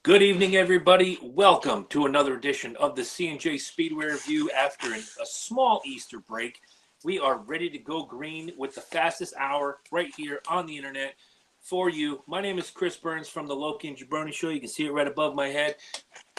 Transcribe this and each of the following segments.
Good evening, everybody. Welcome to another edition of the C&J Speedway Review. After a small Easter break, we are ready to go green with the fastest hour right here on the internet for you. My name is Chris Burns from the Loki and Jabroni Show. You can see it right above my head.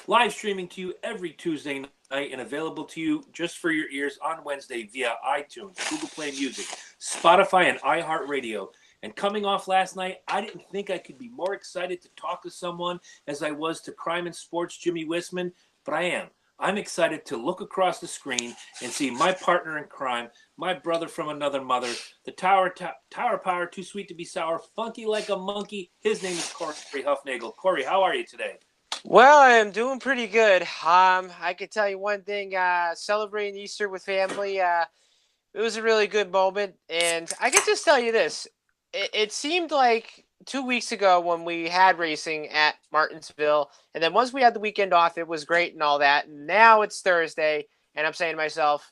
Live streaming to you every Tuesday night and available to you just for your ears on Wednesday via iTunes, Google Play Music, Spotify, and iHeartRadio. And coming off last night, I didn't think I could be more excited to talk to someone as I was to Crime and Sports Jimmy Wisman, but I am. I'm excited to look across the screen and see my partner in crime, my brother from another mother, the Tower Power, too sweet to be sour, funky like a monkey. His name is Corey Huffnagel. Corey, how are you today? Well, I am doing pretty good. I could tell you one thing. Celebrating Easter with family, it was a really good moment. And I could just tell you this. It seemed like 2 weeks ago when we had racing at Martinsville, and then once we had the weekend off, it was great and all that. And now it's Thursday, and I'm saying to myself,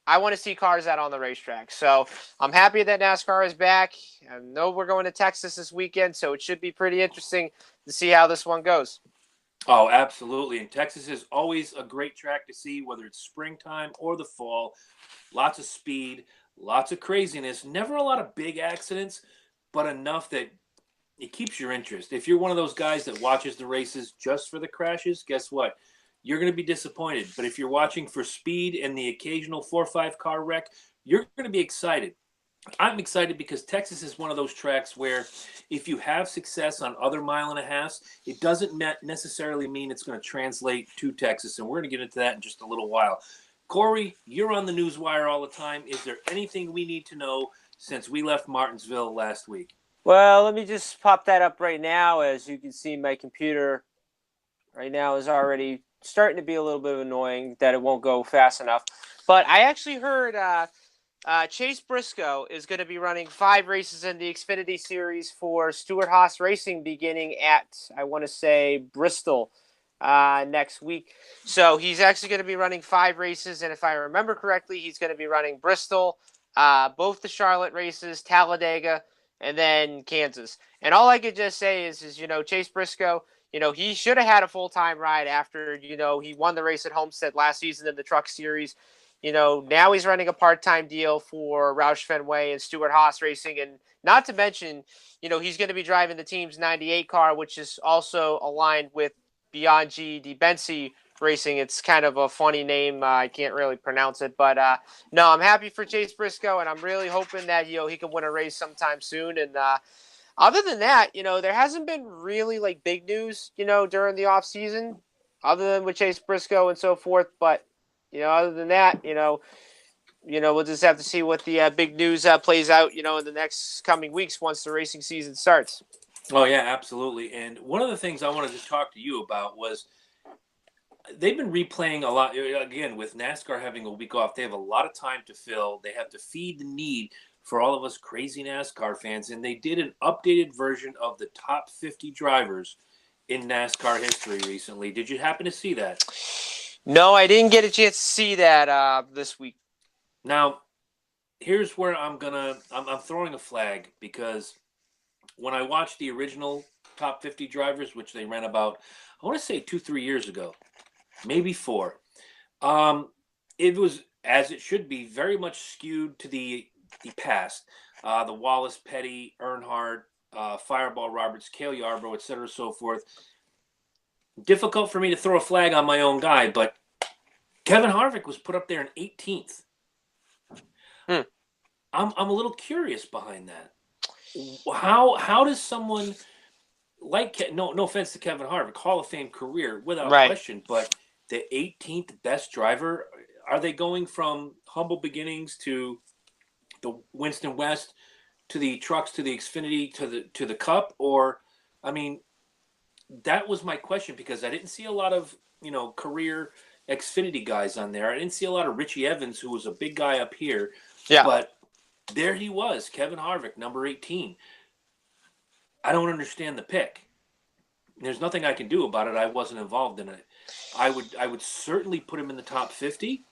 I want to see cars out on the racetrack. So I'm happy that NASCAR is back. I know we're going to Texas this weekend, so it should be pretty interesting to see how this one goes. Oh, absolutely. And Texas is always a great track to see, whether it's springtime or the fall. Lots of speed, lots of craziness, never a lot of big accidents, but enough that it keeps your interest. If you're one of those guys that watches the races just for the crashes, guess what? You're going to be disappointed. But if you're watching for speed and the occasional 4 or 5 car wreck, you're going to be excited. I'm excited because Texas is one of those tracks where if you have success on other mile and a halves, it doesn't necessarily mean it's going to translate to Texas. And we're going to get into that in just a little while. Corey, you're on the news wire all the time. Is there anything we need to know since we left Martinsville last week? Well, let me just pop that up right now. As you can see, my computer right now is already starting to be a little bit annoying that it won't go fast enough. But I actually heard Chase Briscoe is going to be running 5 races in the Xfinity Series for Stewart-Haas Racing beginning at, I want to say, Bristol next week. So he's actually going to be running 5 races, and if I remember correctly, he's going to be running Bristol, both the Charlotte races, Talladega, and then Kansas. And all I could just say is Chase Briscoe, he should have had a full-time ride after, he won the race at Homestead last season in the Truck Series. Now he's running a part-time deal for Roush Fenway and Stewart-Haas Racing. And not to mention, he's going to be driving the team's 98 car, which is also aligned with Beyond G. Bensi Racing. It's kind of a funny name. I can't really pronounce it. But, no, I'm happy for Chase Briscoe, and I'm really hoping that, he can win a race sometime soon. And other than that, there hasn't been really, big news, during the off season, other than with Chase Briscoe and so forth. But, other than that, we'll just have to see what the big news plays out, in the next coming weeks once the racing season starts. Oh, yeah, absolutely. And one of the things I wanted to talk to you about was they've been replaying a lot. Again, with NASCAR having a week off, they have a lot of time to fill. They have to feed the need for all of us crazy NASCAR fans. And they did an updated version of the top 50 drivers in NASCAR history recently. Did you happen to see that? No, I didn't get a chance to see that this week. Now, here's where I'm throwing a flag because when I watched the original top 50 drivers, which they ran about, I want to say 2-3 years ago, maybe 4. It was, as it should be, very much skewed to the past. The Wallace, Petty, Earnhardt, Fireball Roberts, Cale Yarborough, etc., so forth. Difficult for me to throw a flag on my own guy, but Kevin Harvick was put up there in 18th. I'm a little curious behind that. How does someone like no offense to Kevin Harvick, Hall of Fame career without question, but the 18th best driver, are they going from humble beginnings to the Winston West to the trucks to the Xfinity to the Cup? Or, I mean, that was my question because I didn't see a lot of career Xfinity guys on there. I didn't see a lot of Richie Evans, who was a big guy up here. Yeah. But there he was, Kevin Harvick, number 18. I don't understand the pick. There's nothing I can do about it. I wasn't involved in it. I would certainly put him in the top 50,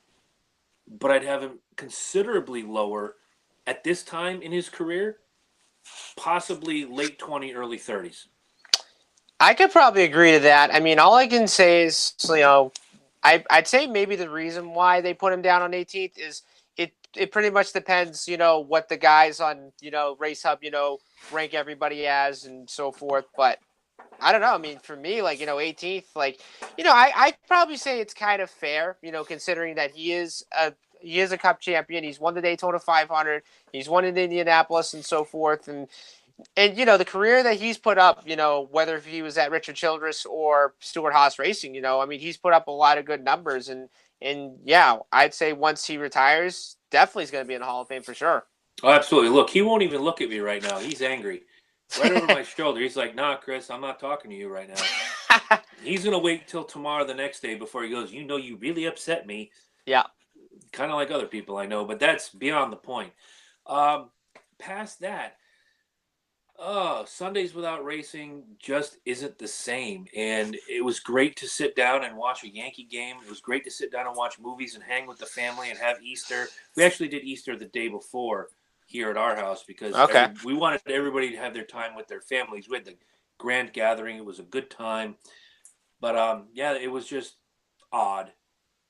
but I'd have him considerably lower at this time in his career, possibly late 20, early 30s. I could probably agree to that. I mean, all I can say is, I'd say maybe the reason why they put him down on 18th is it pretty much depends, what the guys on, Race Hub, rank everybody as and so forth. But I don't know. I mean, for me, 18th, I'd probably say it's kind of fair, considering that he is a Cup champion. He's won the Daytona 500. He's won in Indianapolis and so forth. And the career that he's put up, whether he was at Richard Childress or Stewart Haas Racing, I mean, he's put up a lot of good numbers. And yeah, I'd say once he retires, definitely is going to be in the Hall of Fame for sure. Oh, absolutely. Look, he won't even look at me right now. He's angry. Right over my shoulder. He's like, nah, Chris, I'm not talking to you right now. He's going to wait till tomorrow the next day before he goes, you really upset me. Yeah. Kind of like other people I know, but that's beyond the point. Past that, Sundays without racing just isn't the same. And it was great to sit down and watch a Yankee game. It was great to sit down and watch movies and hang with the family and have Easter. We actually did Easter the day before here at our house because we wanted everybody to have their time with their families. We had the grand gathering. It was a good time. But, yeah, it was just odd.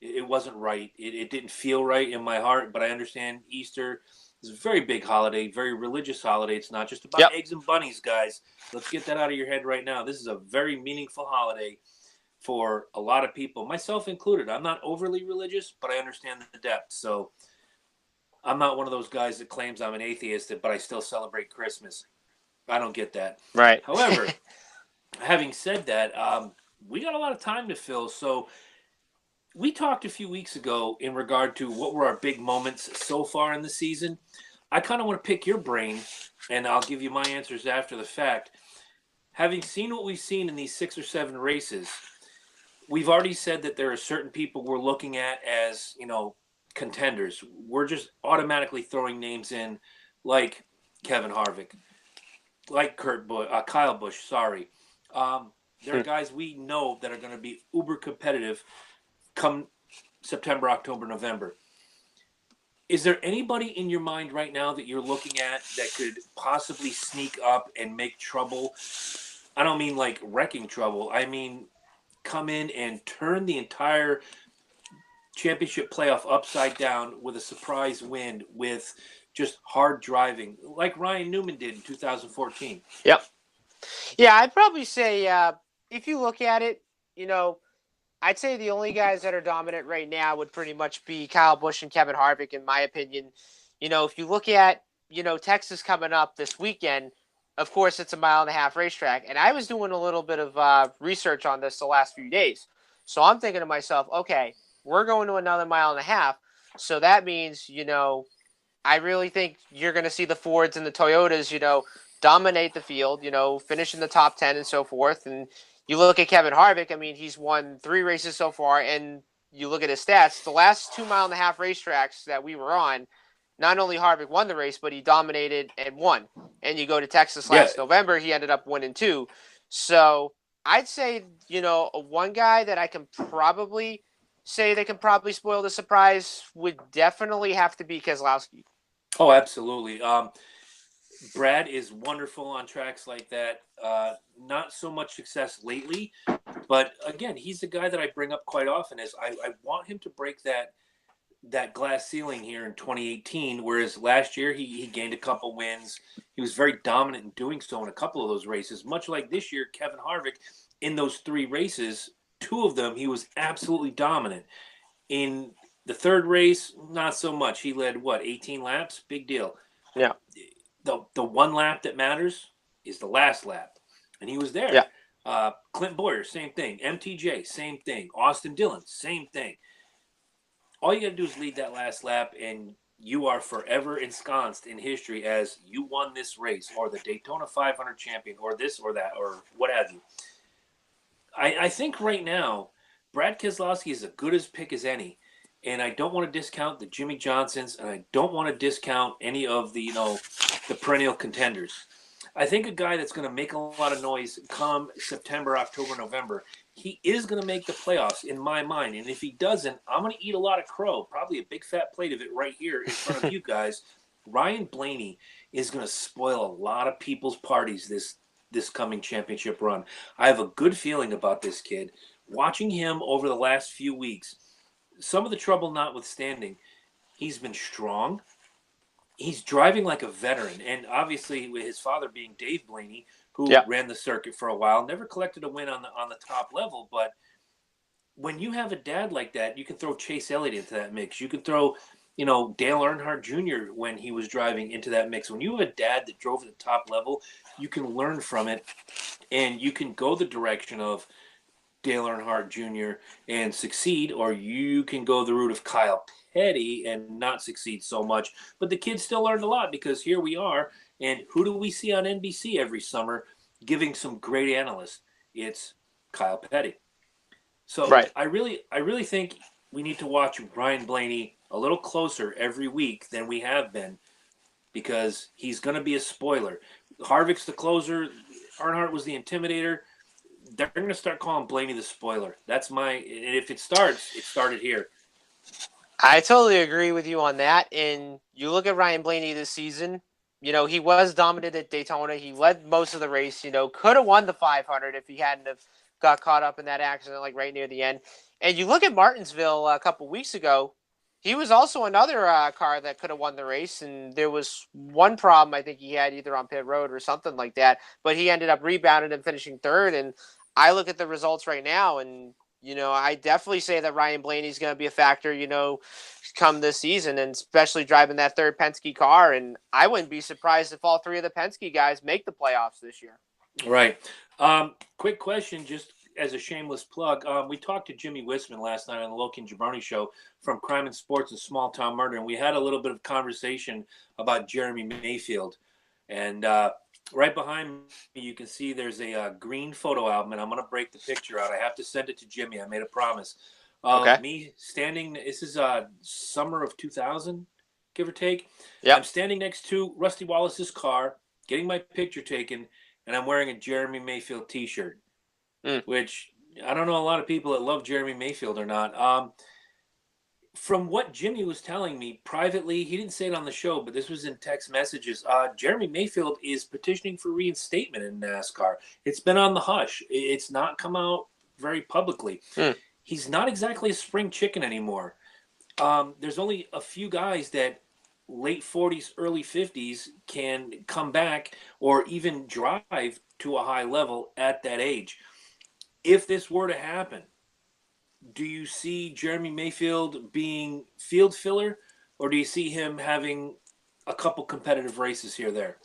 It wasn't right. It didn't feel right in my heart, but I understand Easter is a very big holiday, very religious holiday. It's not just about eggs and bunnies, guys. Let's get that out of your head right now. This is a very meaningful holiday for a lot of people, myself included. I'm not overly religious, but I understand the depth. So I'm not one of those guys that claims I'm an atheist, but I still celebrate Christmas. I don't get that. Right. However, having said that, we got a lot of time to fill. So we talked a few weeks ago in regard to what were our big moments so far in the season. I kind of want to pick your brain, and I'll give you my answers after the fact. Having seen what we've seen in these 6 or 7 races, we've already said that there are certain people we're looking at as, contenders. We're just automatically throwing names in like Kevin Harvick, like Kyle Busch, sorry. There are guys we know that are going to be uber competitive come September, October, November. Is there anybody in your mind right now that you're looking at that could possibly sneak up and make trouble? I don't mean like wrecking trouble. I mean come in and turn the entire championship playoff upside down with a surprise win with just hard driving like Ryan Newman did in 2014. Yep. Yeah, I'd probably say if you look at it, I'd say the only guys that are dominant right now would pretty much be Kyle Busch and Kevin Harvick, in my opinion. If you look at, Texas coming up this weekend, of course, it's a 1.5-mile racetrack. And I was doing a little bit of research on this the last few days. So I'm thinking to myself, okay, we're going to another 1.5 miles. So that means, I really think you're going to see the Fords and the Toyotas, dominate the field, finish in the top 10 and so forth. And you look at Kevin Harvick, I mean, he's won 3 races so far, and you look at his stats, the last 2.5-mile racetracks that we were on, not only Harvick won the race, but he dominated and won. And you go to Texas last November, he ended up winning 2. So I'd say, one guy that I can probably say they can probably spoil the surprise would definitely have to be Keselowski. Oh, absolutely. Brad is wonderful on tracks like that. Not so much success lately, but again, he's a guy that I bring up quite often. As I want him to break that glass ceiling here in 2018. Whereas last year he gained a couple wins. He was very dominant in doing so in a couple of those races. Much like this year, Kevin Harvick, in those 3 races, 2 of them he was absolutely dominant. In the 3rd race, not so much. He led 18 laps? Big deal. Yeah. The one lap that matters is the last lap, and he was there. Yeah. Clint Boyer, same thing. MTJ, same thing. Austin Dillon, same thing. All you got to do is lead that last lap, and you are forever ensconced in history as you won this race, or the Daytona 500 champion, or this or that, or what have you. I think right now, Brad Keselowski is as good as pick as any. And I don't want to discount the Jimmy Johnsons, and I don't want to discount any of the, the perennial contenders. I think a guy that's going to make a lot of noise come September, October, November, he is going to make the playoffs in my mind. And if he doesn't, I'm going to eat a lot of crow, probably a big fat plate of it right here in front of you guys. Ryan Blaney is going to spoil a lot of people's parties this coming championship run. I have a good feeling about this kid. Watching him over the last few weeks, some of the trouble notwithstanding, he's been strong. He's driving like a veteran, and obviously with his father being Dave Blaney, who Yeah. ran the circuit for a while, never collected a win on the top level, but when you have a dad like that, you can throw Chase Elliott into that mix. You can throw, Dale Earnhardt Jr. when he was driving into that mix. When you have a dad that drove at the top level, you can learn from it, and you can go the direction of Dale Earnhardt Jr. and succeed, or you can go the route of Kyle Petty and not succeed so much. But the kids still learned a lot because here we are, and who do we see on NBC every summer giving some great analysts? It's Kyle Petty. So Right. I really think we need to watch Ryan Blaney a little closer every week than we have been because he's going to be a spoiler. Harvick's the closer. Earnhardt was the intimidator. They're going to start calling Blaney the spoiler. That's my. And if it starts, it started here. I totally agree with you on that. And you look at Ryan Blaney this season, he was dominant at Daytona. He led most of the race, could have won the 500 if he hadn't have got caught up in that accident like right near the end. And you look at Martinsville a couple weeks ago, he was also another car that could have won the race. And there was one problem I think he had either on pit road or something like that, but he ended up rebounding and finishing third. And I look at the results right now and I definitely say that Ryan Blaney's going to be a factor, come this season, and especially driving that third Penske car. And I wouldn't be surprised if all three of the Penske guys make the playoffs this year. Right. Quick question, just as a shameless plug. We talked to Jimmy Wisman last night on the Loki and Jabroni show from Crime and Sports and Small Town Murder, and we had a little bit of conversation about Jeremy Mayfield. And right behind me, you can see there's a green photo album, and I'm going to break the picture out. I have to send it to Jimmy. I made a promise. Okay. Me standing, this is summer of 2000, give or take. Yep. I'm standing next to Rusty Wallace's car, getting my picture taken, and I'm wearing a Jeremy Mayfield t-shirt, which I don't know a lot of people that love Jeremy Mayfield or not. From what Jimmy was telling me privately, he didn't say it on the show, but this was in text messages. Jeremy Mayfield is petitioning for reinstatement in NASCAR. It's been on the hush. It's not come out very publicly. He's not exactly a spring chicken anymore. There's only a few guys that late 40s, early 50s can come back or even drive to a high level at that age. If this were to happen, do you see Jeremy Mayfield being field filler, or do you see him having a couple competitive races here or there?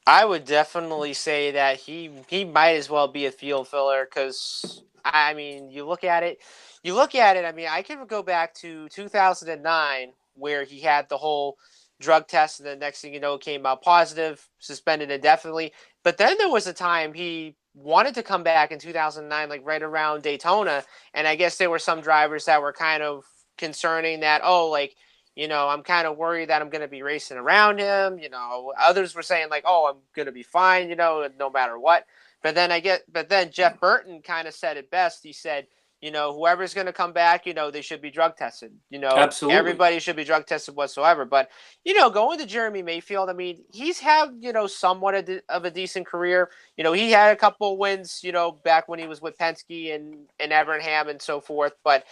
I would definitely say that he might as well be a field filler because, I mean, you look at it. I mean, I can go back to 2009 where he had the whole drug test, and the next thing you know, it came out positive, suspended indefinitely. But then there was a time he wanted to come back in 2009, like right around Daytona, and I guess there were some drivers that were kind of concerning that, I'm kind of worried that I'm going to be racing around him. Others were saying like, oh, I'm going to be fine, no matter what. But then Jeff Burton kind of said it best. He said, whoever's going to come back, they should be drug tested. Absolutely. Everybody should be drug tested whatsoever. But, going to Jeremy Mayfield, I mean, he's had, somewhat of a decent career. He had a couple of wins, back when he was with Penske and Evernham and so forth. But,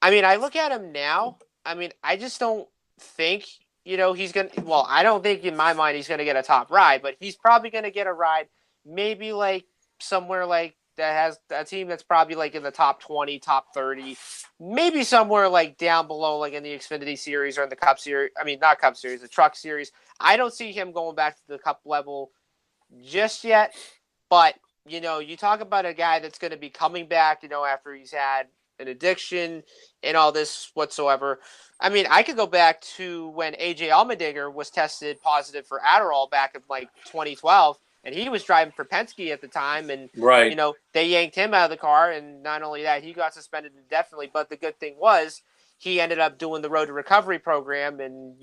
I mean, I look at him now. I mean, I just don't think, he's going to – well, I don't think in my mind he's going to get a top ride. But he's probably going to get a ride maybe like somewhere like that has a team that's probably like in the top 20, top 30, maybe somewhere like down below, like in the Xfinity Series or in the Cup Series. I mean, not Cup Series, the Truck Series. I don't see him going back to the Cup level just yet. But, you talk about a guy that's going to be coming back, after he's had an addiction and all this whatsoever. I mean, I could go back to when AJ Allmendinger was tested positive for Adderall back in like 2012. And he was driving for Penske at the time, and right. They yanked him out of the car. And not only that, he got suspended indefinitely. But the good thing was, he ended up doing the Road to Recovery program, and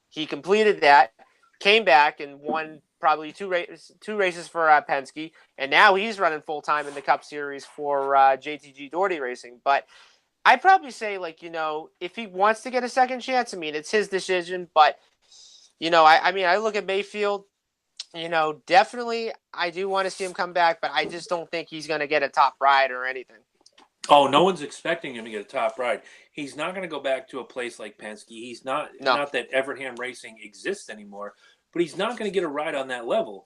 he completed that, came back, and won probably two races for Penske, and now he's running full time in the Cup Series for JTG Doherty Racing. But I'd probably say, if he wants to get a second chance, I mean, it's his decision. But I mean, I look at Mayfield. Definitely I do want to see him come back, but I just don't think he's going to get a top ride or anything. Oh, no one's expecting him to get a top ride. He's not going to go back to a place like Penske. He's not No. not that Evernham Racing exists anymore, but he's not going to get a ride on that level.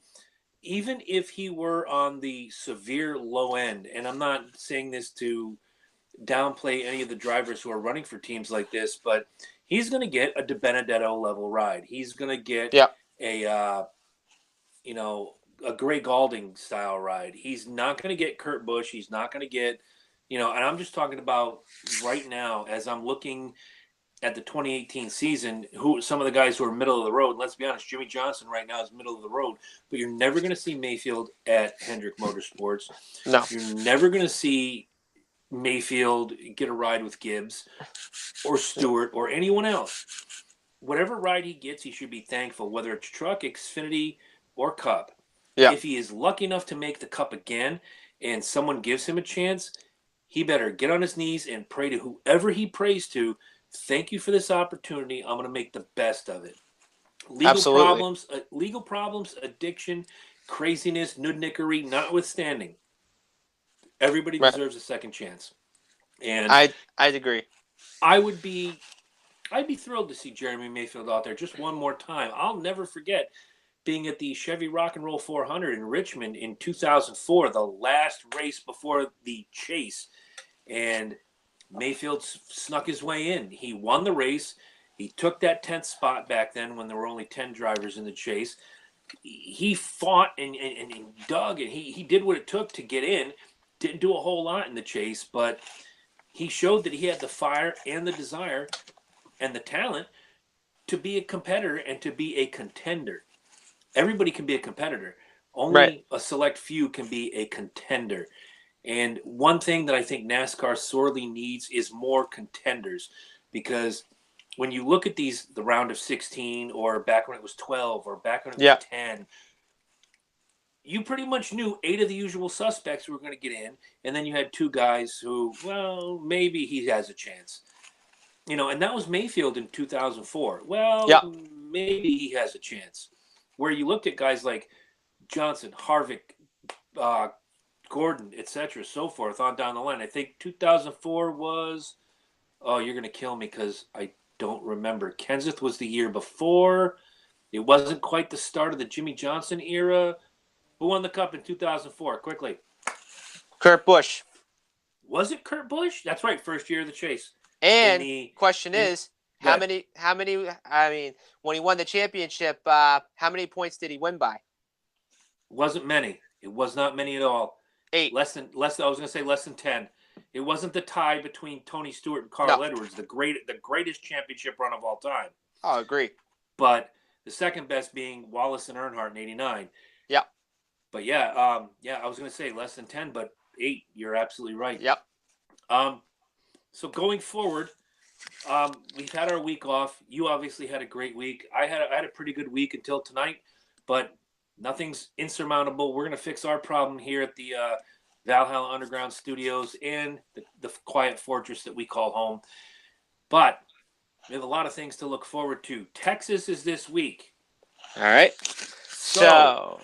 Even if he were on the severe low end, and I'm not saying this to downplay any of the drivers who are running for teams like this, but he's going to get a De Benedetto level ride. He's going to get Yeah. a a Gray Galding style ride. He's not going to get Kurt Busch. He's not going to get, and I'm just talking about right now as I'm looking at the 2018 season, who some of the guys who are middle of the road. Let's be honest, Jimmy Johnson right now is middle of the road, but you're never going to see Mayfield at Hendrick Motorsports. No. You're never going to see Mayfield get a ride with Gibbs or Stewart or anyone else. Whatever ride he gets, he should be thankful, whether it's truck, Xfinity, or Cup. Yeah. If he is lucky enough to make the Cup again and someone gives him a chance, he better get on his knees and pray to whoever he prays to. Thank you for this opportunity. I'm going to make the best of it. Legal problems, addiction, craziness, nudnickery notwithstanding, everybody deserves a second chance. And I'd agree. I'd be thrilled to see Jeremy Mayfield out there just one more time. I'll never forget being at the Chevy Rock and Roll 400 in Richmond in 2004, the last race before the chase. And Mayfield snuck his way in. He won the race. He took that 10th spot back then when there were only 10 drivers in the chase. He fought and dug, and he did what it took to get in. Didn't do a whole lot in the chase, but he showed that he had the fire and the desire and the talent to be a competitor and to be a contender. Everybody can be a competitor. Only a select few can be a contender. And one thing that I think NASCAR sorely needs is more contenders, because when you look at the round of 16 or back when it was 12 or back when it was 10, you pretty much knew 8 of the usual suspects were going to get in, and then you had 2 guys who, well, maybe he has a chance. And that was Mayfield in 2004. Well, maybe he has a chance. Where you looked at guys like Johnson, Harvick, Gordon, etc., so forth, on down the line. I think 2004 was, you're going to kill me because I don't remember. Kenseth was the year before. It wasn't quite the start of the Jimmy Johnson era. Who won the Cup in 2004? Quickly. Kurt Busch. Was it Kurt Busch? That's right, first year of the chase. And question is, how many, I mean, when he won the championship, how many points did he win by? Wasn't many. It was not many at all. 8. I was going to say less than 10. It wasn't the tie between Tony Stewart and Carl Edwards, the greatest championship run of all time. Oh, agree. But the second best being Wallace and Earnhardt in '89. Yeah. But I was going to say less than 10, but 8. You're absolutely right. Yep. So going forward, we've had our week off. You obviously had a great week. I had a pretty good week until tonight, but nothing's insurmountable. We're going to fix our problem here at the Valhalla Underground Studios and the quiet fortress that we call home. But we have a lot of things to look forward to. Texas is this week. All right. So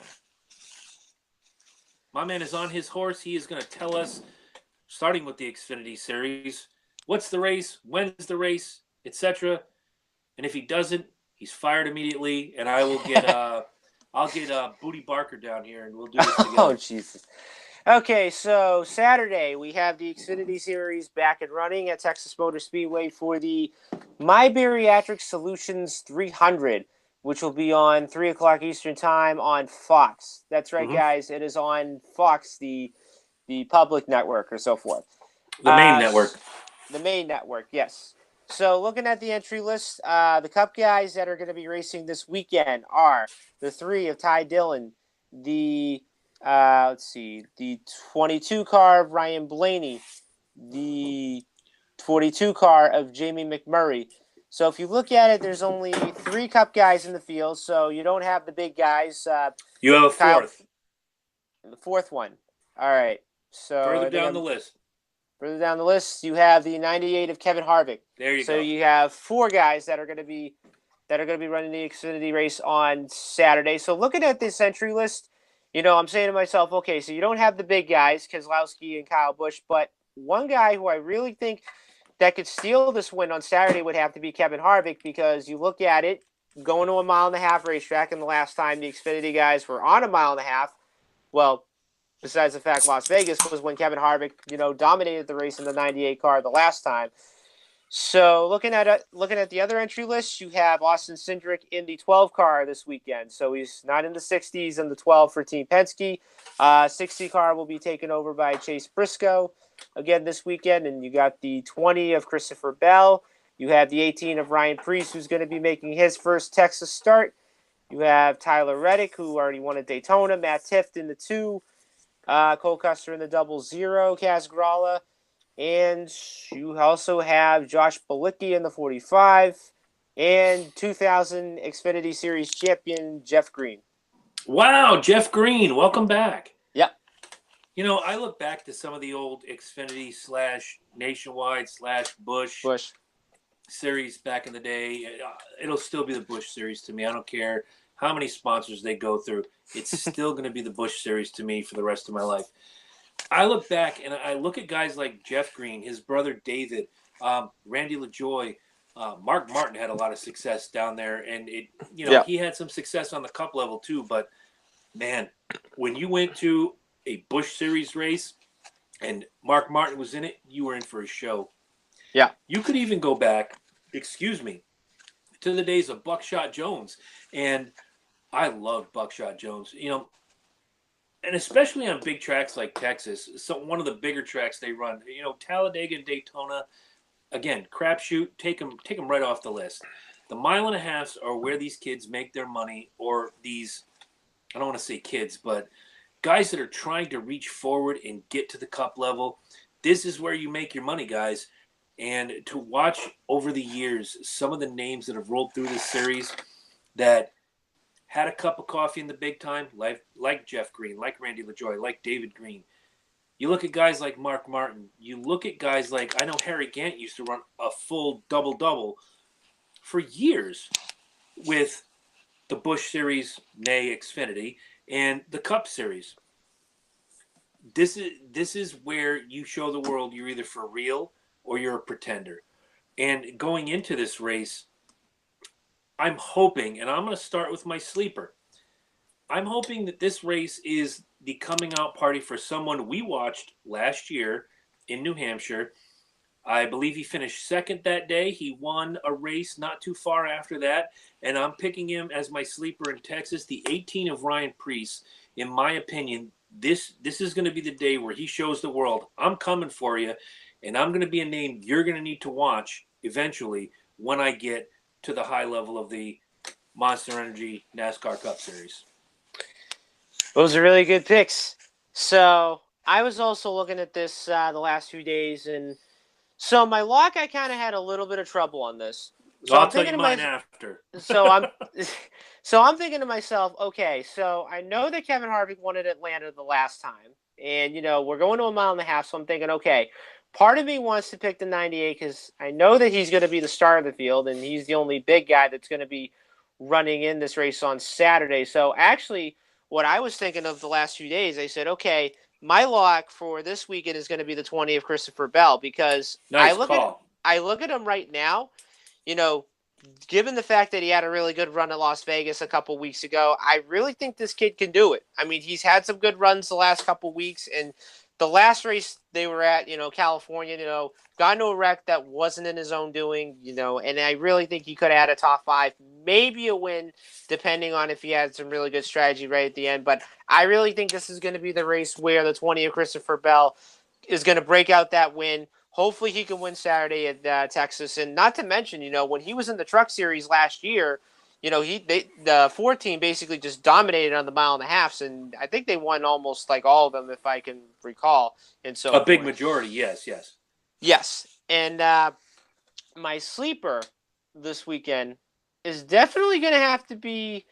my man is on his horse. He is going to tell us, starting with the Xfinity Series, what's the race, when's the race, etc. And if he doesn't, he's fired immediately, and I will get I'll get Booty Barker down here, and we'll do this together. Oh, Jesus. Okay, so Saturday we have the Xfinity Series back and running at Texas Motor Speedway for the My Bariatric Solutions 300, which will be on 3 o'clock Eastern Time on Fox. That's right, guys. It is on Fox, the public network or so forth. The main network. The main network, yes. So looking at the entry list, the Cup guys that are going to be racing this weekend are the 3 of Ty Dillon, the 22 car of Ryan Blaney, the 42 car of Jamie McMurray. So if you look at it, there's only 3 Cup guys in the field, so you don't have the big guys. You have a 4th. The 4th one. All right. So further down the list. Further down the list, you have the 98 of Kevin Harvick. There you go. So you have 4 guys that are going to be that are going to be running the Xfinity race on Saturday. So looking at this entry list, I'm saying to myself, okay, so you don't have the big guys, Keselowski and Kyle Busch, but one guy who I really think that could steal this win on Saturday would have to be Kevin Harvick, because you look at it, going to a 1.5-mile racetrack, and the last time the Xfinity guys were on a 1.5 mile, well, besides the fact Las Vegas was when Kevin Harvick, dominated the race in the 98 car the last time. So looking at the other entry list, you have Austin Cindric in the 12 car this weekend. So he's not in the 60s in the 12 for Team Penske. 60 car will be taken over by Chase Briscoe again this weekend. And you got the 20 of Christopher Bell. You have the 18 of Ryan Preece, who's going to be making his first Texas start. You have Tyler Reddick, who already won at Daytona. Matt Tifft in the 2. Cole Custer in the 00. Kaz Grala. And you also have Josh Bilicki in the 45 and 2000 Xfinity Series champion Jeff Green. Wow, Jeff Green, welcome back. Yep. I look back to some of the old Xfinity / Nationwide / Busch series back in the day. It'll still be the Busch series to me. I don't care how many sponsors they go through. It's still going to be the Busch series to me for the rest of my life. I look back and I look at guys like Jeff Green, his brother David, Randy LaJoy, Mark Martin had a lot of success down there, and he had some success on the Cup level too. But man, when you went to a Busch Series race and Mark Martin was in it, you were in for a show. Yeah, you could even go back, to the days of Buckshot Jones, and I loved Buckshot Jones. And especially on big tracks like Texas, so one of the bigger tracks they run, Talladega and Daytona, again, crapshoot, take them right off the list. The 1.5 miles are where these kids make their money, or these, I don't want to say kids, but guys that are trying to reach forward and get to the Cup level. This is where you make your money, guys. And to watch over the years some of the names that have rolled through this series that had a cup of coffee in the big time, like Jeff Green, like Randy LaJoy, like David Green. You look at guys like Mark Martin. You look at guys like, I know Harry Gant used to run a full double-double for years with the Busch Series, nay Xfinity, and the Cup Series. This is where you show the world you're either for real or you're a pretender. And going into this race, I'm hoping, and I'm going to start with my sleeper. I'm hoping that this race is the coming out party for someone we watched last year in New Hampshire. I believe he finished second that day. He won a race not too far after that, and I'm picking him as my sleeper in Texas, the 18 of Ryan Preece. In my opinion, this is going to be the day where he shows the world, I'm coming for you, and I'm going to be a name you're going to need to watch eventually when I get to the high level of the Monster Energy NASCAR Cup Series. Those are really good picks. So I was also looking at this the last few days, and so my lock, I kind of had a little bit of trouble on this. So I'll tell you mine after. So I'm thinking to myself, okay, so I know that Kevin Harvick won at Atlanta the last time, and we're going to a 1.5 miles, so I'm thinking, okay, part of me wants to pick the 98 because I know that he's going to be the star of the field, and he's the only big guy that's going to be running in this race on Saturday. So actually, what I was thinking of the last few days, I said, okay, my lock for this weekend is going to be the 20 of Christopher Bell, because I look at him right now, given the fact that he had a really good run at Las Vegas a couple weeks ago, I really think this kid can do it. I mean, he's had some good runs the last couple weeks, and the last race they were at, California, got into a wreck that wasn't in his own doing, and I really think he could have had a top 5, maybe a win, depending on if he had some really good strategy right at the end. But I really think this is going to be the race where the 20 of Christopher Bell is going to break out that win. Hopefully he can win Saturday at Texas. And not to mention, when he was in the Truck Series last year, the Ford team basically just dominated on the 1.5 miles, and I think they won almost like all of them, if I can recall. And so a big majority, yes. And my sleeper this weekend is definitely going to have to be.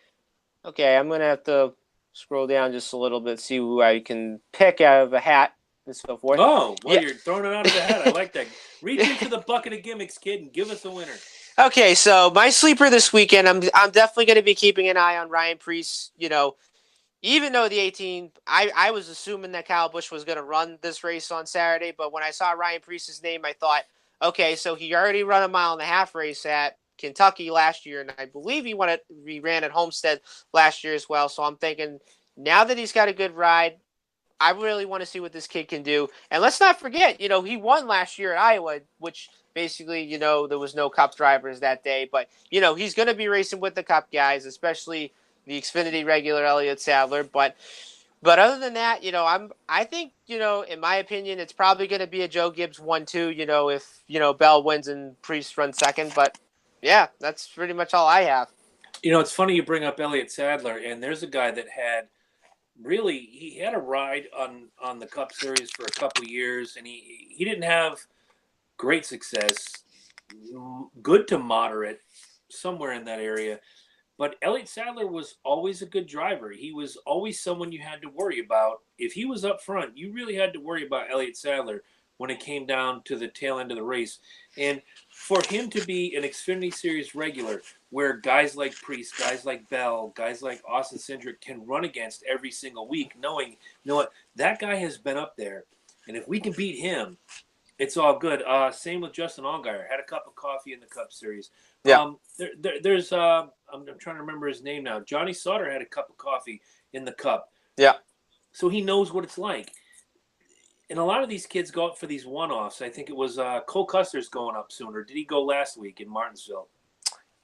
Okay, I'm going to have to scroll down just a little bit, see who I can pick out of a hat and so forth. Oh, well, You're throwing it out of the hat. I like that. Reach into the bucket of gimmicks, kid, and give us a winner. Okay, so my sleeper this weekend, I'm definitely going to be keeping an eye on Ryan Preece. Even though the 18, I was assuming that Kyle Busch was going to run this race on Saturday, but when I saw Ryan Preece's name, I thought, okay, so he already run a 1.5 mile race at Kentucky last year, and I believe he ran at Homestead last year as well. So I'm thinking, now that he's got a good ride, I really want to see what this kid can do. And let's not forget, he won last year at Iowa, which basically, there was no Cup drivers that day. But, he's going to be racing with the Cup guys, especially the Xfinity regular Elliott Sadler. But other than that, I think, in my opinion, it's probably going to be a Joe Gibbs 1-2, if, Bell wins and Priest runs second. But, yeah, that's pretty much all I have. It's funny you bring up Elliott Sadler, and there's a guy that he had a ride on the Cup Series for a couple of years, and he didn't have great success, good to moderate, somewhere in that area. But Elliott Sadler was always a good driver. He was always someone you had to worry about. If he was up front, you really had to worry about Elliott Sadler when it came down to the tail end of the race. And for him to be an Xfinity Series regular, where guys like Priest, guys like Bell, guys like Austin Cindric can run against every single week, knowing, what, that guy has been up there. And if we can beat him, it's all good. Same with Justin Allgaier. Had a cup of coffee in the Cup Series. Yeah. There's I'm trying to remember his name now. Johnny Sauter had a cup of coffee in the Cup. Yeah. So he knows what it's like. And a lot of these kids go up for these one-offs. I think it was Cole Custer's going up soon. Or did he go last week in Martinsville?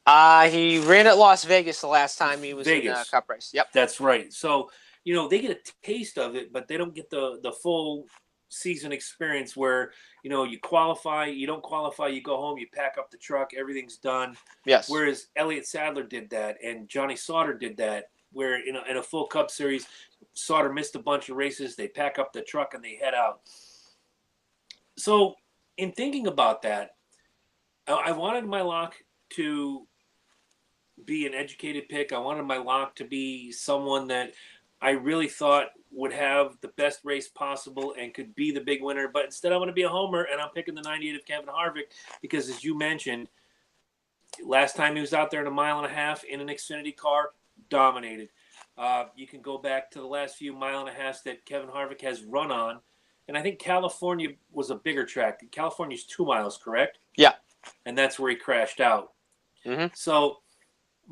He ran at Las Vegas the last time he was in a Cup race. Yep. That's right. So, they get a taste of it, but they don't get the full season experience where, you qualify, you don't qualify, you go home, you pack up the truck, everything's done. Yes. Whereas Elliott Sadler did that, and Johnny Sauter did that, where in a full Cup Series, Sauter missed a bunch of races, they pack up the truck and they head out. So, in thinking about that, I wanted my lock to be an educated pick. I wanted my lock to be someone that I really thought would have the best race possible and could be the big winner. But instead, I'm going to be a homer, and I'm picking the 98 of Kevin Harvick because, as you mentioned, last time he was out there in a 1.5 miles in an Xfinity car, dominated. You can go back to the last few 1.5 miles that Kevin Harvick has run on, and I think California was a bigger track. California's 2 miles, correct? Yeah. And that's where he crashed out. Mm-hmm. So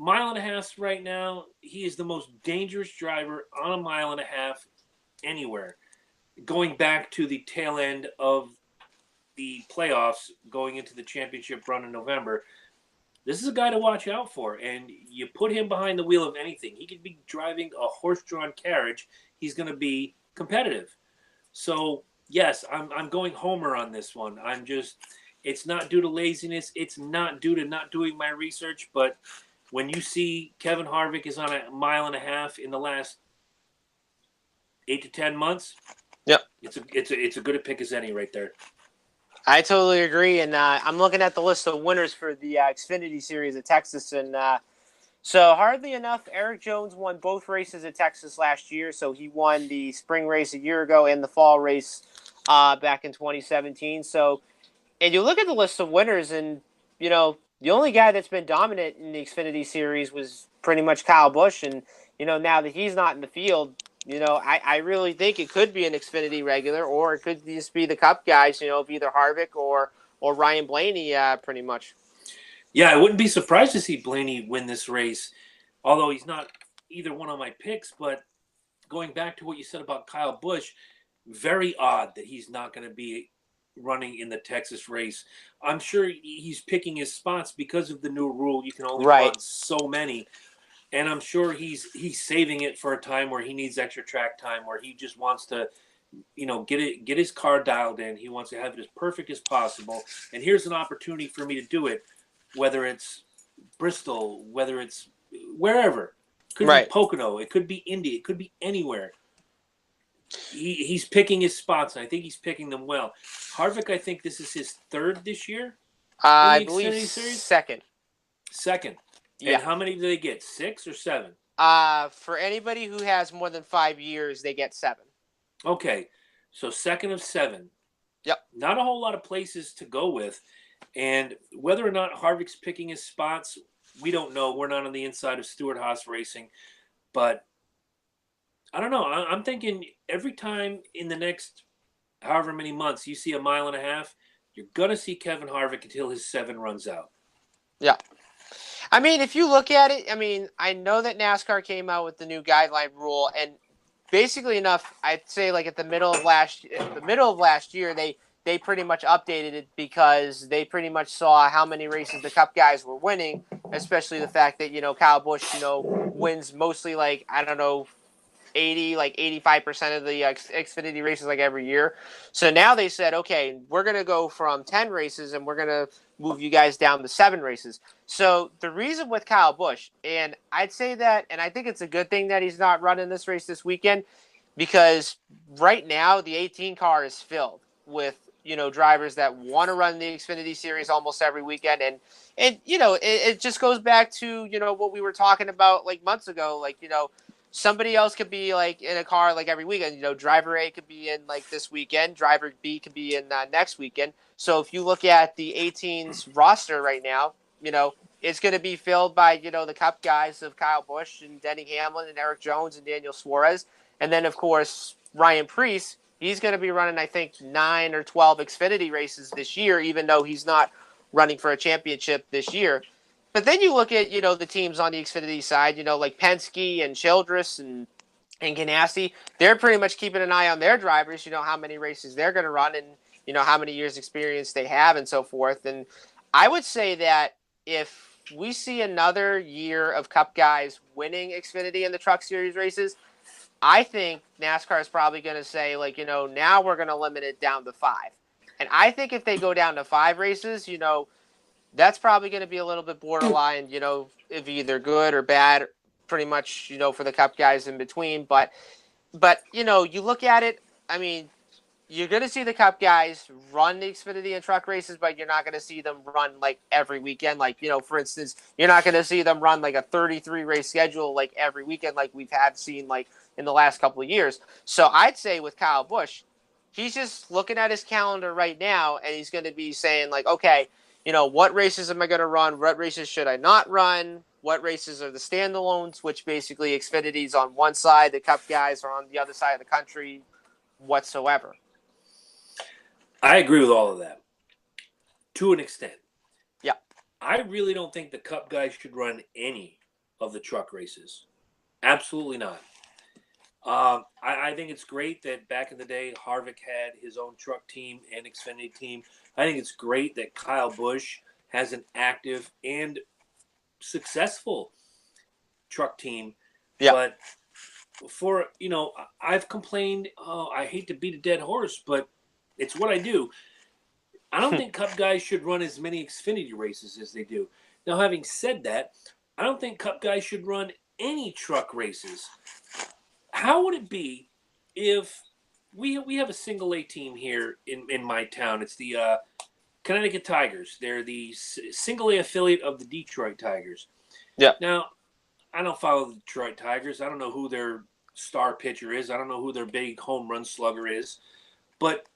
1.5 miles right now, he is the most dangerous driver on a 1.5 miles anywhere. Going back to the tail end of the playoffs, going into the championship run in November, this is a guy to watch out for. And you put him behind the wheel of anything. He could be driving a horse-drawn carriage. He's going to be competitive. So, yes, I'm going homer on this one. It's not due to laziness. It's not due to not doing my research. But when you see Kevin Harvick is on a 1.5 miles in the last 8 to 10 months, yep, it's a good a pick as any right there. I totally agree, and I'm looking at the list of winners for the Xfinity Series at Texas, and so hardly enough, Eric Jones won both races at Texas last year, so he won the spring race a year ago and the fall race back in 2017. So, and you look at the list of winners, and, the only guy that's been dominant in the Xfinity Series was pretty much Kyle Busch, and, now that he's not in the field, I really think it could be an Xfinity regular, or it could just be the Cup guys, of either Harvick or Ryan Blaney, pretty much. Yeah, I wouldn't be surprised to see Blaney win this race, although he's not either one of my picks. But going back to what you said about Kyle Busch, very odd that he's not going to be running in the Texas race. I'm sure he's picking his spots because of the new rule. You can only run so many. And I'm sure he's saving it for a time where he needs extra track time, where he just wants to, get his car dialed in. He wants to have it as perfect as possible. And here's an opportunity for me to do it, whether it's Bristol, whether it's wherever. It could be Pocono. It could be Indy. It could be anywhere. He's picking his spots, and I think he's picking them well. Harvick, I think this is his third this year. I believe second. Second. Yeah. And how many do they get? 6 or 7? For anybody who has more than 5 years, they get 7. Okay. So second of 7. Yep. Not a whole lot of places to go with. And whether or not Harvick's picking his spots, we don't know. We're not on the inside of Stewart Haas Racing. But I don't know. I'm thinking every time in the next however many months you see a mile and a half, you're going to see Kevin Harvick until his 7 runs out. Yeah. I mean, if you look at it, I mean, I know that NASCAR came out with the new guideline rule, and basically enough, I'd say like at the middle of last year, they pretty much updated it because they pretty much saw how many races the Cup guys were winning, especially the fact that Kyle Busch wins mostly like I don't know 85% of the Xfinity races like every year. So now they said, okay, we're going to go from 10 races and we're going to move you guys down to 7 races. So the reason with Kyle Busch, and I'd say that, and I think it's a good thing that he's not running this race this weekend, because right now the 18 car is filled with drivers that want to run the Xfinity Series almost every weekend, and it just goes back to what we were talking about like months ago, like somebody else could be like in a car like every weekend. Driver A could be in like this weekend, driver B could be in next weekend. So if you look at the 18's roster right now, it's going to be filled by the Cup guys of Kyle Busch and Denny Hamlin and Eric Jones and Daniel Suarez. And then, of course, Ryan Preece, he's going to be running, I think, 9 or 12 Xfinity races this year, even though he's not running for a championship this year. But then you look at, the teams on the Xfinity side, like Penske and Childress and Ganassi, they're pretty much keeping an eye on their drivers, how many races they're going to run and, how many years experience they have and so forth. And I would say that if we see another year of Cup guys winning Xfinity in the Truck Series races, I think NASCAR is probably going to say, like, now we're going to limit it down to 5. And I think if they go down to 5 races, that's probably going to be a little bit borderline, if either good or bad, pretty much, for the Cup guys in between. But you look at it, I mean, you're going to see the Cup guys run the Xfinity and truck races, but you're not going to see them run like every weekend. Like, for instance, you're not going to see them run like a 33 race schedule like every weekend, like we've had seen like in the last couple of years. So I'd say with Kyle Busch, he's just looking at his calendar right now and he's going to be saying like, okay, what races am I going to run? What races should I not run? What races are the standalones, which basically Xfinity's on one side, the Cup guys are on the other side of the country whatsoever. I agree with all of that to an extent. Yeah. I really don't think the Cup guys should run any of the truck races. Absolutely not. I think it's great that back in the day, Harvick had his own truck team and Xfinity team. I think it's great that Kyle Busch has an active and successful truck team. Yeah. But for, I've complained, I hate to beat a dead horse, but it's what I do. I don't think Cup guys should run as many Xfinity races as they do. Now, having said that, I don't think Cup guys should run any truck races. How would it be if we have a single A team here in my town? It's the Connecticut Tigers. They're the single A affiliate of the Detroit Tigers. Yeah. Now, I don't follow the Detroit Tigers. I don't know who their star pitcher is. I don't know who their big home run slugger is. But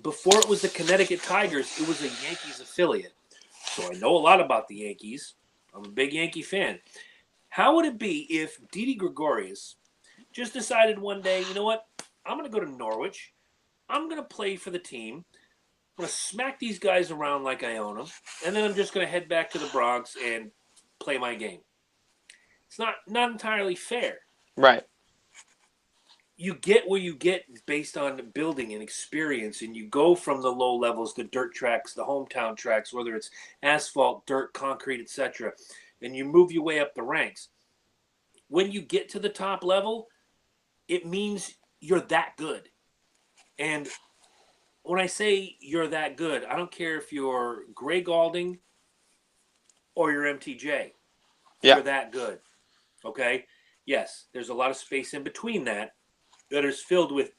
before it was the Connecticut Tigers, it was a Yankees affiliate. So I know a lot about the Yankees. I'm a big Yankee fan. How would it be if Didi Gregorius just decided one day, you know what? I'm going to go to Norwich. I'm going to play for the team. I'm going to smack these guys around like I own them. And then I'm just going to head back to the Bronx and play my game. It's not entirely fair. Right. You get where you get based on building and experience, and you go from the low levels, the dirt tracks, the hometown tracks, whether it's asphalt, dirt, concrete, etc., and you move your way up the ranks. When you get to the top level, it means you're that good. And when I say you're that good, I don't care if you're Gray Galding or you're MTJ. Yeah. You're that good. Okay? Yes, there's a lot of space in between that is filled with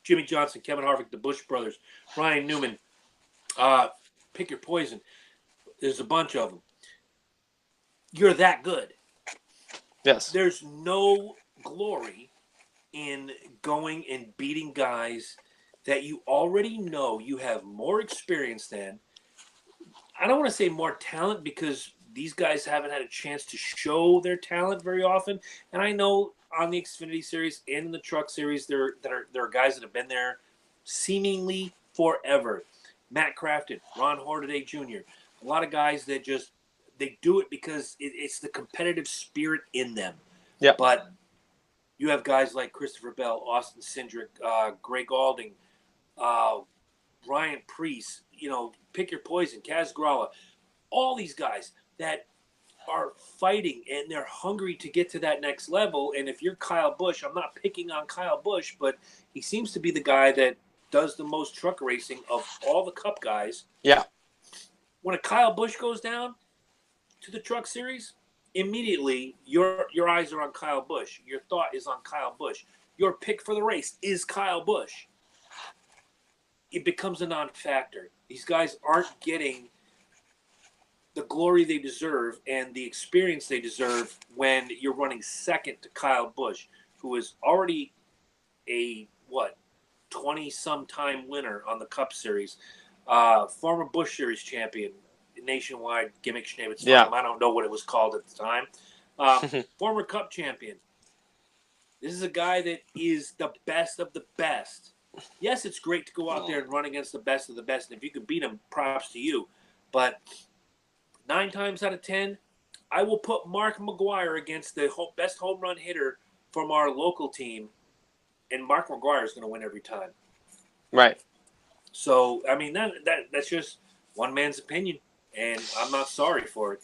Jimmy Johnson, Kevin Harvick, the Busch brothers, Ryan Newman, pick your poison. There's a bunch of them. You're that good. Yes. There's no glory in going and beating guys that you already know you have more experience than. I don't want to say more talent because these guys haven't had a chance to show their talent very often. And I know on the Xfinity Series and in the Truck Series, there are guys that have been there seemingly forever. Matt Crafton, Ron Hornaday Jr., a lot of guys that just they do it because it's the competitive spirit in them. Yeah. But you have guys like Christopher Bell, Austin Cindric, Greg Alding, Brian Priest, pick your poison, Kaz Gralla, all these guys that are fighting and they're hungry to get to that next level. And if you're Kyle Busch, I'm not picking on Kyle Busch, but he seems to be the guy that does the most truck racing of all the Cup guys. Yeah. When a Kyle Busch goes down to the Truck Series, immediately your eyes are on Kyle Busch. Your thought is on Kyle Busch. Your pick for the race is Kyle Busch. It becomes a non-factor. These guys aren't getting the glory they deserve and the experience they deserve when you're running second to Kyle Busch, who is already a 20-some time winner on the Cup Series, former Busch Series champion, nationwide gimmick Schneebitz Farm. I don't know what it was called at the time. Former Cup champion. This is a guy that is the best of the best. Yes, it's great to go out there and run against the best of the best, and if you can beat them, props to you. But 9 times out of 10, I will put Mark McGwire against the best home run hitter from our local team, and Mark McGwire is going to win every time. Right. So, I mean, that's just one man's opinion, and I'm not sorry for it.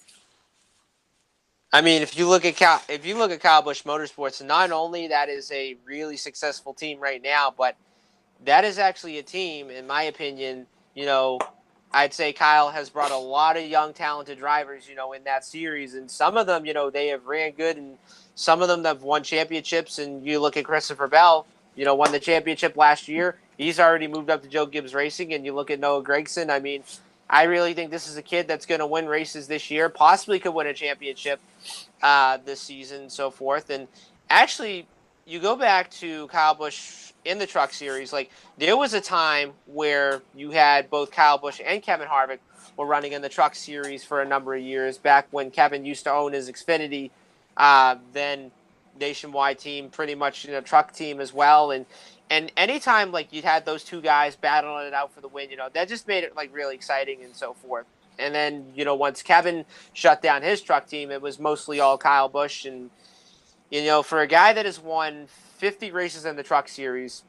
I mean, if you look at Kyle Busch Motorsports, not only that is a really successful team right now, but that is actually a team, in my opinion, I'd say Kyle has brought a lot of young, talented drivers, in that series. And some of them, they have ran good, and some of them have won championships. And you look at Christopher Bell, won the championship last year. He's already moved up to Joe Gibbs Racing. And you look at Noah Gragson. I mean, I really think this is a kid that's going to win races this year, possibly could win a championship this season, and so forth. And actually, you go back to Kyle Busch in the Truck Series, like there was a time where you had both Kyle Busch and Kevin Harvick were running in the Truck Series for a number of years, back when Kevin used to own his Xfinity, then nationwide team, pretty much truck team as well. And anytime like you'd had those two guys battling it out for the win, that just made it like really exciting and so forth. And then, once Kevin shut down his truck team, it was mostly all Kyle Busch. And, for a guy that has won 50 races in the Truck Series,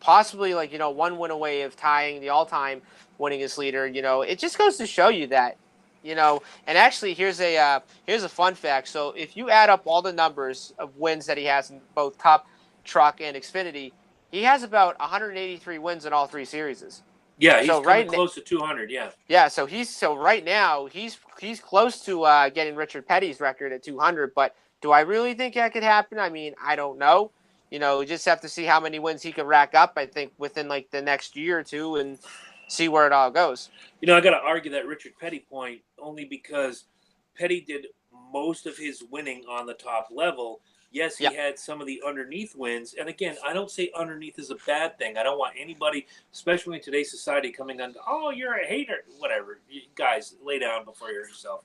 possibly like, one win away of tying the all-time winningest leader, it just goes to show you that, and actually here's a fun fact. So if you add up all the numbers of wins that he has in both Cup, Truck, and Xfinity, he has about 183 wins in all three series. Yeah, he's coming close to 200. Yeah. Yeah, so right now he's close to getting Richard Petty's record at 200. But do I really think that could happen? I mean, I don't know. We just have to see how many wins he can rack up. I think within like the next year or two, and see where it all goes. I got to argue that Richard Petty point only because Petty did most of his winning on the top level. Yes, he had some of the underneath wins. And again, I don't say underneath is a bad thing. I don't want anybody, especially in today's society, coming on, oh, you're a hater. Whatever. You guys, lay down before you hurt yourself.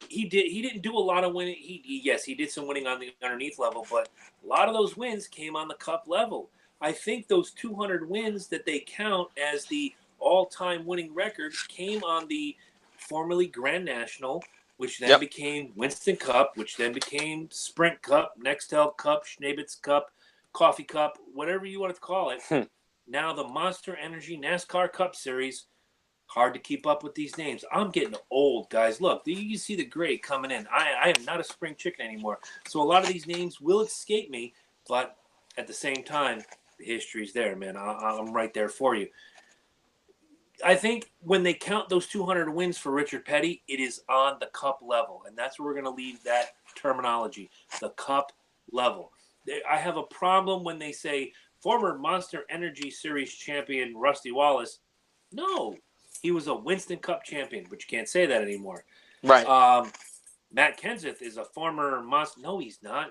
He didn't do a lot of winning. He did some winning on the underneath level, but a lot of those wins came on the Cup level. I think those 200 wins that they count as the all-time winning record came on the formerly Grand National, which then became Winston Cup, which then became Sprint Cup, Nextel Cup, Schneebitz Cup, Coffee Cup, whatever you want to call it. Now the Monster Energy NASCAR Cup Series. Hard to keep up with these names. I'm getting old, guys. Look, you see the gray coming in. I am not a spring chicken anymore. So a lot of these names will escape me, but at the same time, the history's there, man. I'm right there for you. I think when they count those 200 wins for Richard Petty, it is on the Cup level, and that's where we're going to leave that terminology, the Cup level. I have a problem when they say former Monster Energy Series champion Rusty Wallace. No, he was a Winston Cup champion, but you can't say that anymore. Right. Matt Kenseth is a former monster. No, he's not.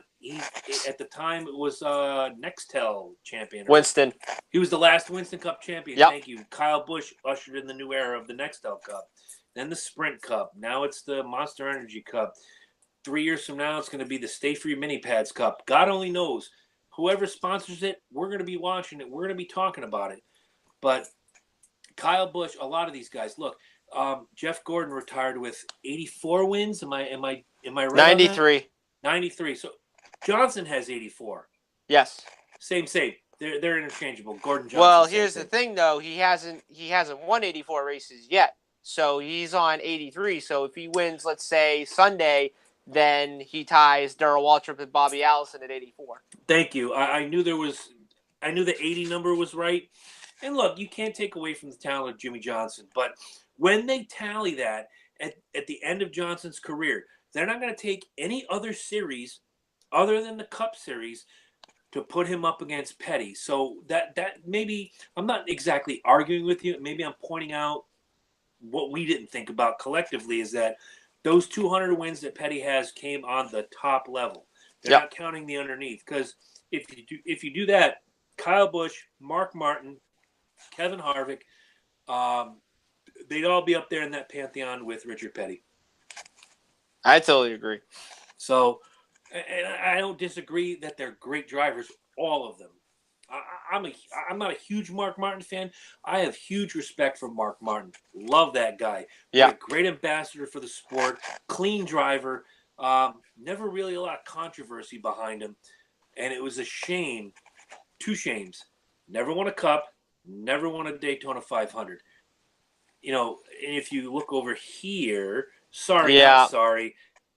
At the time, it was Nextel champion. Winston. He was the last Winston Cup champion. Yep. Thank you. Kyle Busch ushered in the new era of the Nextel Cup. Then the Sprint Cup. Now it's the Monster Energy Cup. 3 years from now, it's going to be the Stay Free Mini Pads Cup. God only knows. Whoever sponsors it, we're going to be watching it. We're going to be talking about it. But Kyle Busch, a lot of these guys. Look, Jeff Gordon retired with 84 wins. Am I right? 93. 93. So Johnson has 84. Yes. Same. They're interchangeable. Gordon Johnson. Well, here's the thing though. He hasn't won 84 races yet. So he's on 83. So if he wins, let's say Sunday, then he ties Darrell Waltrip and Bobby Allison at 84. Thank you. I knew the 80 number was right. And look, you can't take away from the talent of Jimmy Johnson, but when they tally that at the end of Johnson's career, they're not going to take any other series other than the Cup Series to put him up against Petty. So that maybe I'm not exactly arguing with you. Maybe I'm pointing out what we didn't think about collectively is that those 200 wins that Petty has came on the top level. They're not counting the underneath, because if you do that, Kyle Busch, Mark Martin, Kevin Harvick, they'd all be up there in that pantheon with Richard Petty. I totally agree. So, and I don't disagree that they're great drivers, all of them. I'm not a huge Mark Martin fan. I have huge respect for Mark Martin. Love that guy. Yeah. Great ambassador for the sport. Clean driver. Never really a lot of controversy behind him. And it was a shame. 2 shames. Never won a Cup. Never won a Daytona 500. And if you look over here, not sorry,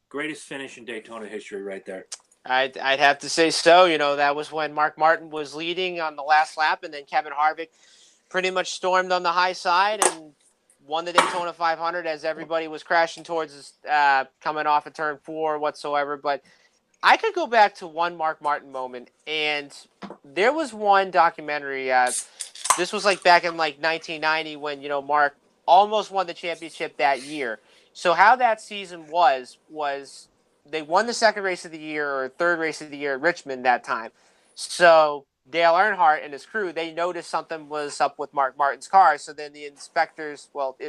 greatest finish in Daytona history right there. I'd have to say so. That was when Mark Martin was leading on the last lap, and then Kevin Harvick pretty much stormed on the high side and won the Daytona 500 as everybody was crashing towards coming off of turn 4 whatsoever. But I could go back to one Mark Martin moment, and there was one documentary. This was back in 1990 when Mark almost won the championship that year. So how that season was they won the second race of the year or third race of the year at Richmond that time. So Dale Earnhardt and his crew, they noticed something was up with Mark Martin's car. So then the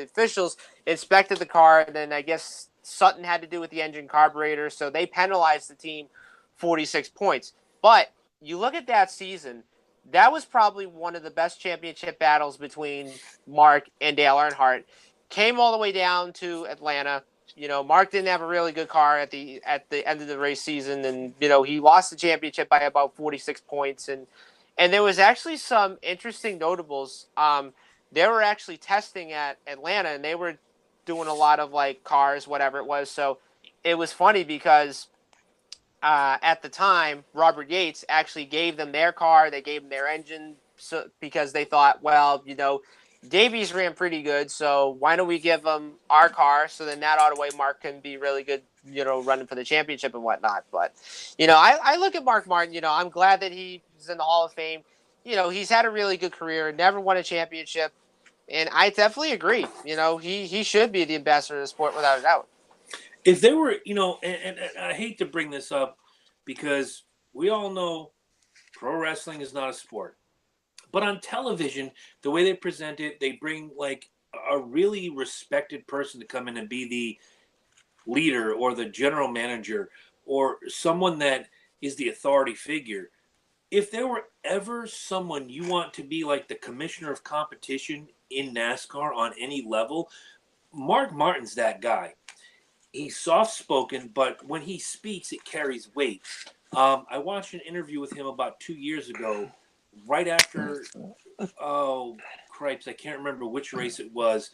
officials inspected the car, and then I guess something had to do with the engine carburetor. So they penalized the team 46 points. But you look at that season, that was probably one of the best championship battles between Mark and Dale Earnhardt. Came all the way down to Atlanta. Mark didn't have a really good car at the end of the race season, and he lost the championship by about 46 points. And there was actually some interesting notables. They were actually testing at Atlanta, and they were doing a lot of cars, whatever it was. So it was funny because at the time, Robert Yates actually gave them their car. They gave them their engine because they thought, well, Davies ran pretty good, so why don't we give him our car? So then that auto-way Mark can be really good, running for the championship and whatnot. But, I look at Mark Martin, I'm glad that he's in the Hall of Fame. He's had a really good career, never won a championship. And I definitely agree. He should be the ambassador of the sport without a doubt. If there were, and I hate to bring this up because we all know pro wrestling is not a sport. But on television, the way they present it, they bring a really respected person to come in and be the leader or the general manager or someone that is the authority figure. If there were ever someone you want to be like the commissioner of competition in NASCAR on any level, Mark Martin's that guy. He's soft-spoken, but when he speaks, it carries weight. I watched an interview with him about 2 years ago, right after, cripes, I can't remember which race it was,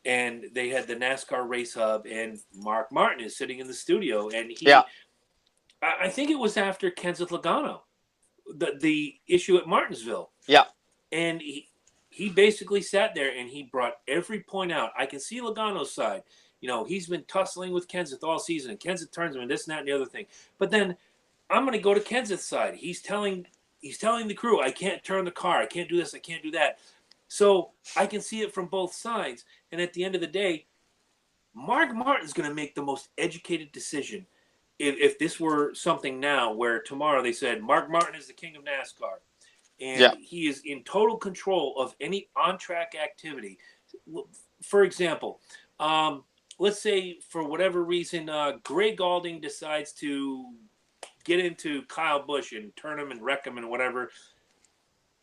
and they had the NASCAR Race Hub, and Mark Martin is sitting in the studio, and I think it was after Kenseth Logano, the issue at Martinsville. Yeah. And he basically sat there, and he brought every point out. I can see Logano's side. He's been tussling with Kenseth all season, and Kenseth turns him and this and that and the other thing. But then I'm going to go to Kenseth's side. He's telling the crew, I can't turn the car. I can't do this. I can't do that. So I can see it from both sides. And at the end of the day, Mark Martin's going to make the most educated decision. If this were something now where tomorrow they said Mark Martin is the king of NASCAR and Yeah. he is in total control of any on-track activity. For example, let's say for whatever reason, Gray Galding decides to get into Kyle Busch and turn him and wreck him and whatever.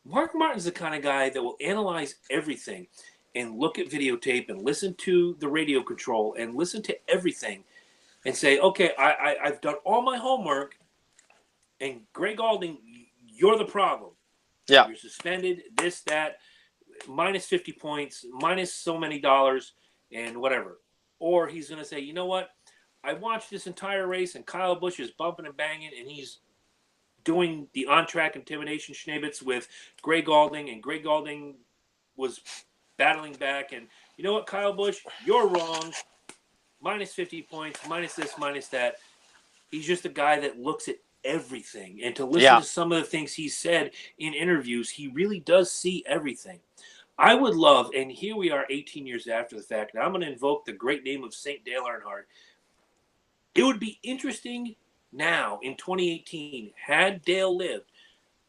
Mark Martin's the kind of guy that will analyze everything and look at videotape and listen to the radio control and listen to everything and say, okay, I've done all my homework, and Gray Galding, you're the problem. Yeah. You're suspended, this, that, minus 50 points, minus so many dollars, and whatever. Or he's going to say, you know what? I watched this entire race, and Kyle Busch is bumping and banging, and he's doing the on-track intimidation schnibbits with Gray Galding, and Gray Galding was battling back. And you know what, Kyle Busch? You're wrong. Minus 50 points, minus this, minus that. He's just a guy that looks at everything. And to listen Yeah. to some of the things he said in interviews, he really does see everything. I would love, and here we are 18 years after the fact, and I'm going to invoke the great name of St. Dale Earnhardt. It would be interesting now in 2018, had Dale lived,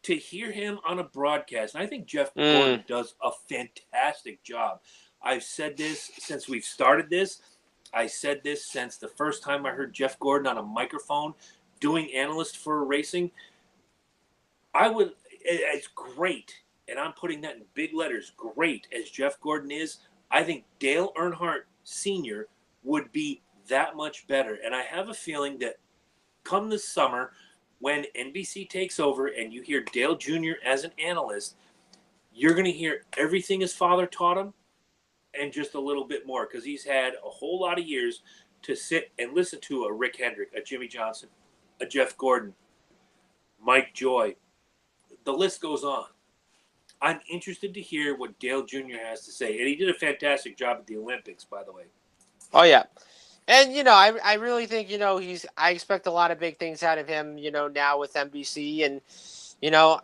to hear him on a broadcast. And I think Jeff Gordon does a fantastic job. I've said this since we've started this. I said this since the first time I heard Jeff Gordon on a microphone doing analyst for racing. It's great, and I'm putting that in big letters, great as Jeff Gordon is. I think Dale Earnhardt Sr. would be that much better. And I have a feeling that come this summer, when NBC takes over and you hear Dale Jr. as an analyst, you're going to hear everything his father taught him and just a little bit more, because he's had a whole lot of years to sit and listen to a Rick Hendrick, a Jimmy Johnson, a Jeff Gordon, Mike Joy. The list goes on. I'm interested to hear what Dale Jr. has to say. And he did a fantastic job at the Olympics, by the way. Oh, yeah. And, I really think, I expect a lot of big things out of him, now with NBC. And, and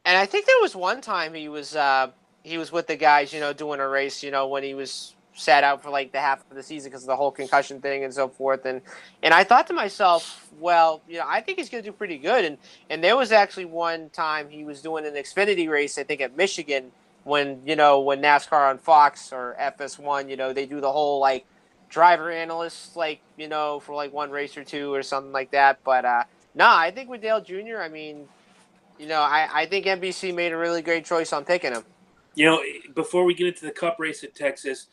I think there was one time he was with the guys, doing a race, when he was sat out for like the half of the season because of the whole concussion thing and so forth. And I thought to myself, well, I think he's going to do pretty good. And there was actually one time he was doing an Xfinity race, I think at Michigan, when NASCAR on Fox or FS1, they do the whole like driver analysts, like, for like one race or two or something like that. But no, I think with Dale Jr., I mean, I think NBC made a really great choice on picking him. Before we get into the Cup race at Texas,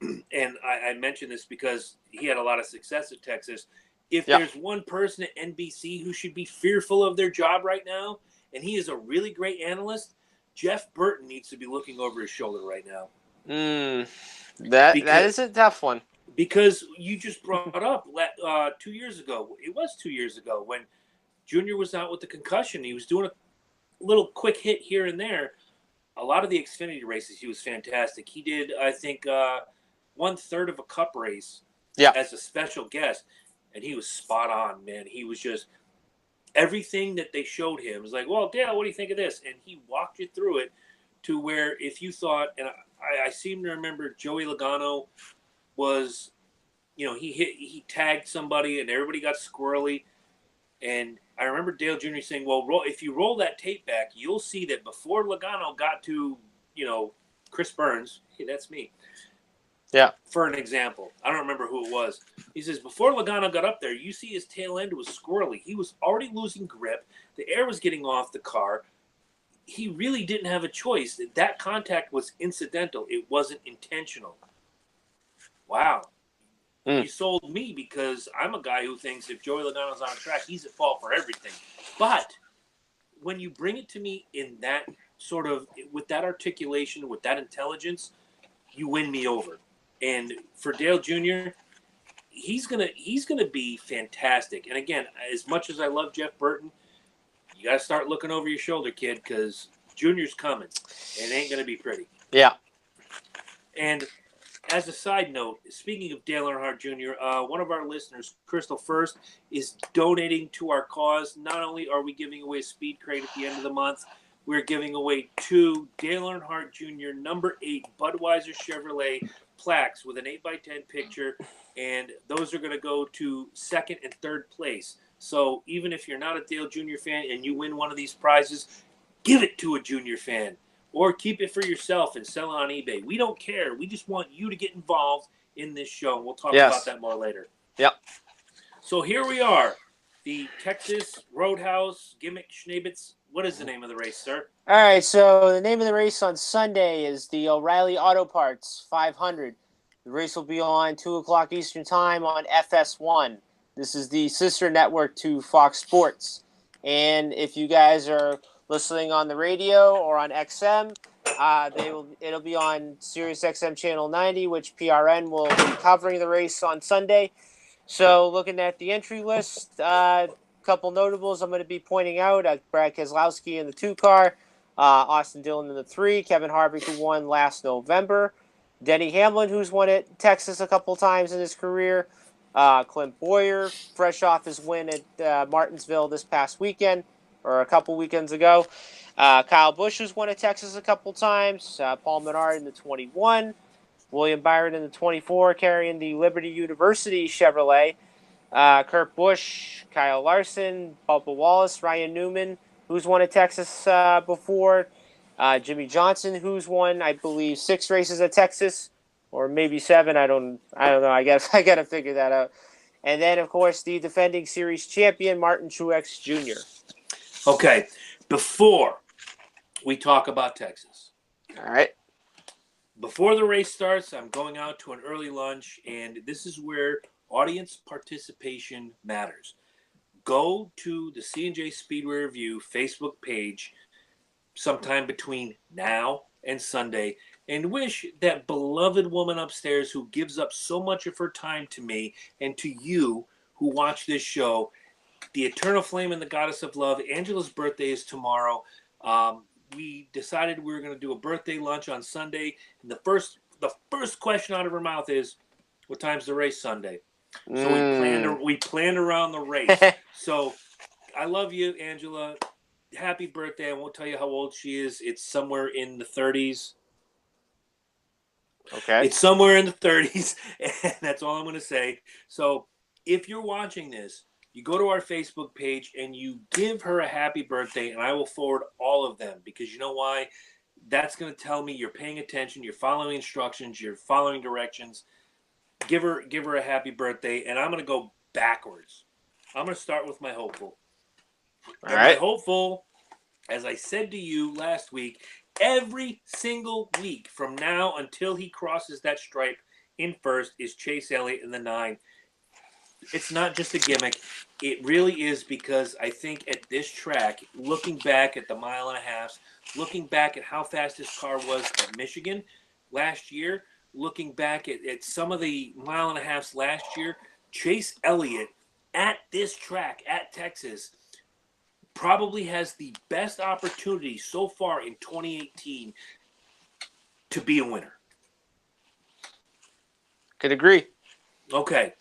and I mention this because he had a lot of success at Texas. If there's one person at NBC who should be fearful of their job right now, and he is a really great analyst, Jeff Burton needs to be looking over his shoulder right now. That is a tough one. Because you just brought up 2 years ago. It was 2 years ago when Junior was out with the concussion. He was doing a little quick hit here and there. A lot of the Xfinity races, he was fantastic. He did, I think, 1/3 of a Cup race as a special guest, and he was spot on, man. He was just everything that they showed him was like, well, Dale, what do you think of this? And he walked you through it to where if you thought, and I seem to remember Joey Logano was, he tagged somebody and everybody got squirrely. And I remember Dale Jr. saying, well, if you roll that tape back, you'll see that before Logano got to, Chris Burns, hey, that's me. Yeah. For an example, I don't remember who it was. He says, before Logano got up there, you see his tail end was squirrely. He was already losing grip. The air was getting off the car. He really didn't have a choice. That contact was incidental. It wasn't intentional. Wow. You sold me, because I'm a guy who thinks if Joey Logano's on track, he's at fault for everything. But when you bring it to me in that sort of, with that articulation, with that intelligence, you win me over. And for Dale Jr., he's gonna be fantastic. And again, as much as I love Jeff Burton, you got to start looking over your shoulder, kid, because Junior's coming, and it ain't gonna be pretty. Yeah. And as a side note, speaking of Dale Earnhardt Jr., one of our listeners, Crystal First, is donating to our cause. Not only are we giving away a speed crate at the end of the month, we're giving away 2 Dale Earnhardt Jr. number 8 Budweiser Chevrolet plaques with an 8x10 picture, and those are going to go to second and third place. So even if you're not a Dale Jr. fan and you win one of these prizes, give it to a Junior fan or keep it for yourself and sell it on eBay. We don't care. We just want you to get involved in this show. We'll talk about that more later. Yep. So here we are, the Texas Roadhouse Gimmick Schnabitz. What is the name of the race, sir? All right, so the name of the race on Sunday is the O'Reilly Auto Parts 500. The race will be on 2 o'clock Eastern Time on FS1. This is the sister network to Fox Sports. And if you guys are listening on the radio or on XM, it'll be on Sirius XM Channel 90, which PRN will be covering the race on Sunday. So looking at the entry list, couple notables I'm going to be pointing out: Brad Keselowski in the 2 car, Austin Dillon in the 3, Kevin Harvick, who won last November, Denny Hamlin, who's won at Texas a couple times in his career, Clint Boyer, fresh off his win at Martinsville this past weekend or a couple weekends ago, Kyle Busch, who's won at Texas a couple times, Paul Menard in the 21, William Byron in the 24, carrying the Liberty University Chevrolet. Kurt Busch, Kyle Larson, Bubba Wallace, Ryan Newman, who's won at Texas before, Jimmy Johnson, who's won, I believe, 6 races at Texas, or maybe 7. I don't know. I gotta figure that out. And then, of course, the defending series champion, Martin Truex Jr. Okay, before we talk about Texas. All right. Before the race starts, I'm going out to an early lunch, and this is where audience participation matters. Go to the C&J Speedway Review Facebook page sometime between now and Sunday and wish that beloved woman upstairs who gives up so much of her time to me and to you who watch this show, the eternal flame and the goddess of love. Angela's birthday is tomorrow. We decided we were going to do a birthday lunch on Sunday, and the first question out of her mouth is, "What time's the race Sunday?" So we planned around the race. So I love you, Angela. Happy birthday. I won't tell you how old she is. It's somewhere in the 30s. Okay. It's somewhere in the 30s, and that's all I'm going to say. So if you're watching this, you go to our Facebook page and you give her a happy birthday, and I will forward all of them because you know why? That's going to tell me you're paying attention, you're following instructions, you're following directions. Give her a happy birthday, and I'm going to go backwards. I'm going to start with my hopeful. All right. My hopeful, as I said to you last week, every single week from now until he crosses that stripe in first is Chase Elliott in the 9. It's not just a gimmick. It really is because I think at this track, looking back at the mile and a half, looking back at how fast this car was at Michigan last year, looking back at some of the mile and a halves last year, Chase Elliott at this track, at Texas, probably has the best opportunity so far in 2018 to be a winner. Could agree. Okay.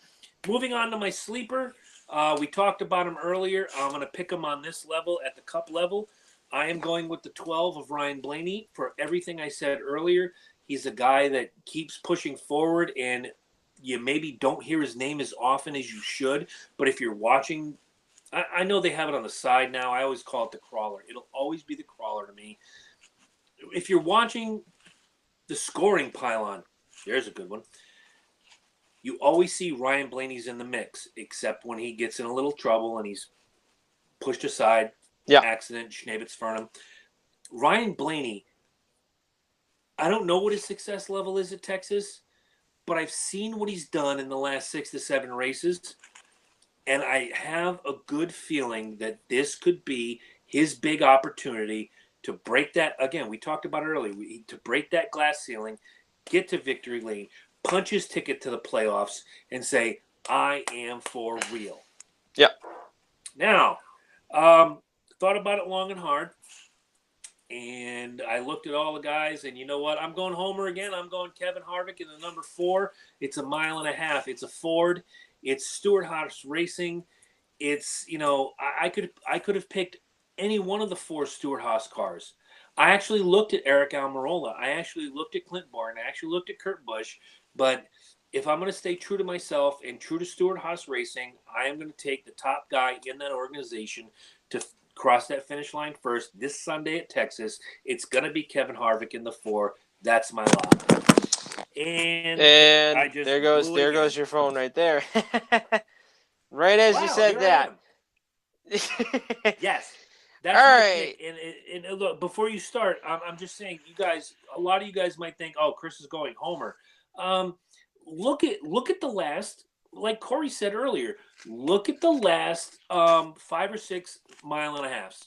Moving on to my sleeper. We talked about him earlier. I'm going to pick him on this level, at the cup level. I am going with the 12 of Ryan Blaney for everything I said earlier. He's a guy that keeps pushing forward, and you maybe don't hear his name as often as you should. But if you're watching, I know they have it on the side now. I always call it the crawler. It'll always be the crawler to me. If you're watching the scoring pylon, there's a good one. You always see Ryan Blaney's in the mix, except when he gets in a little trouble and he's pushed aside. Yeah. Accident, Schnabitz Fernham. Ryan Blaney, I don't know what his success level is at Texas, but I've seen what he's done in the last 6 to 7 races, and I have a good feeling that this could be his big opportunity to break that. Again, we talked about it earlier, to break that glass ceiling, get to victory lane, punch his ticket to the playoffs, and say, I am for real. Yep. Now, thought about it long and hard, and I looked at all the guys, and you know what? I'm going Homer again. I'm going Kevin Harvick in the number 4. It's a mile and a half. It's a Ford. It's Stewart-Haas Racing. It's, I could have picked any one of the 4 Stewart-Haas cars. I actually looked at Eric Almirola. I actually looked at Clint Bourne. I actually looked at Kurt Busch. But if I'm going to stay true to myself and true to Stewart-Haas Racing, I am going to take the top guy in that organization to cross that finish line first this Sunday at Texas. It's going to be Kevin Harvick in the 4. That's my lock. And I just there blew it goes your phone right there. Right as you said here that. Yes, that's All my right. pick. And look, before you start, I'm just saying, you guys, a lot of you guys might think, oh, Chris is going Homer. Look at the last, like Corey said earlier, look at the last 5 or 6 mile and a halves,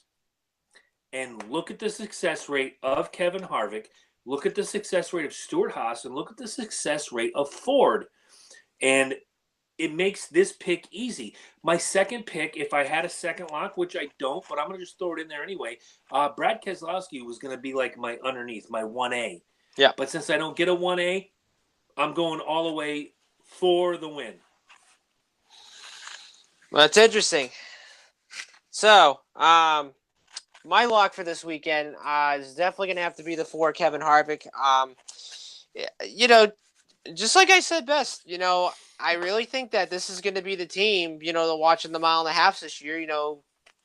and look at the success rate of Kevin Harvick. Look at the success rate of Stewart-Haas, and look at the success rate of Ford. And it makes this pick easy. My second pick, if I had a second lock, which I don't, but I'm going to just throw it in there anyway, Brad Keselowski was going to be like my underneath, my 1A. Yeah. But since I don't get a 1A, I'm going all the way for the win. Well, that's interesting. So, my lock for this weekend is definitely going to have to be the 4, Kevin Harvick. Just like I said best, I really think that this is going to be the team, to watching the mile and a half this year,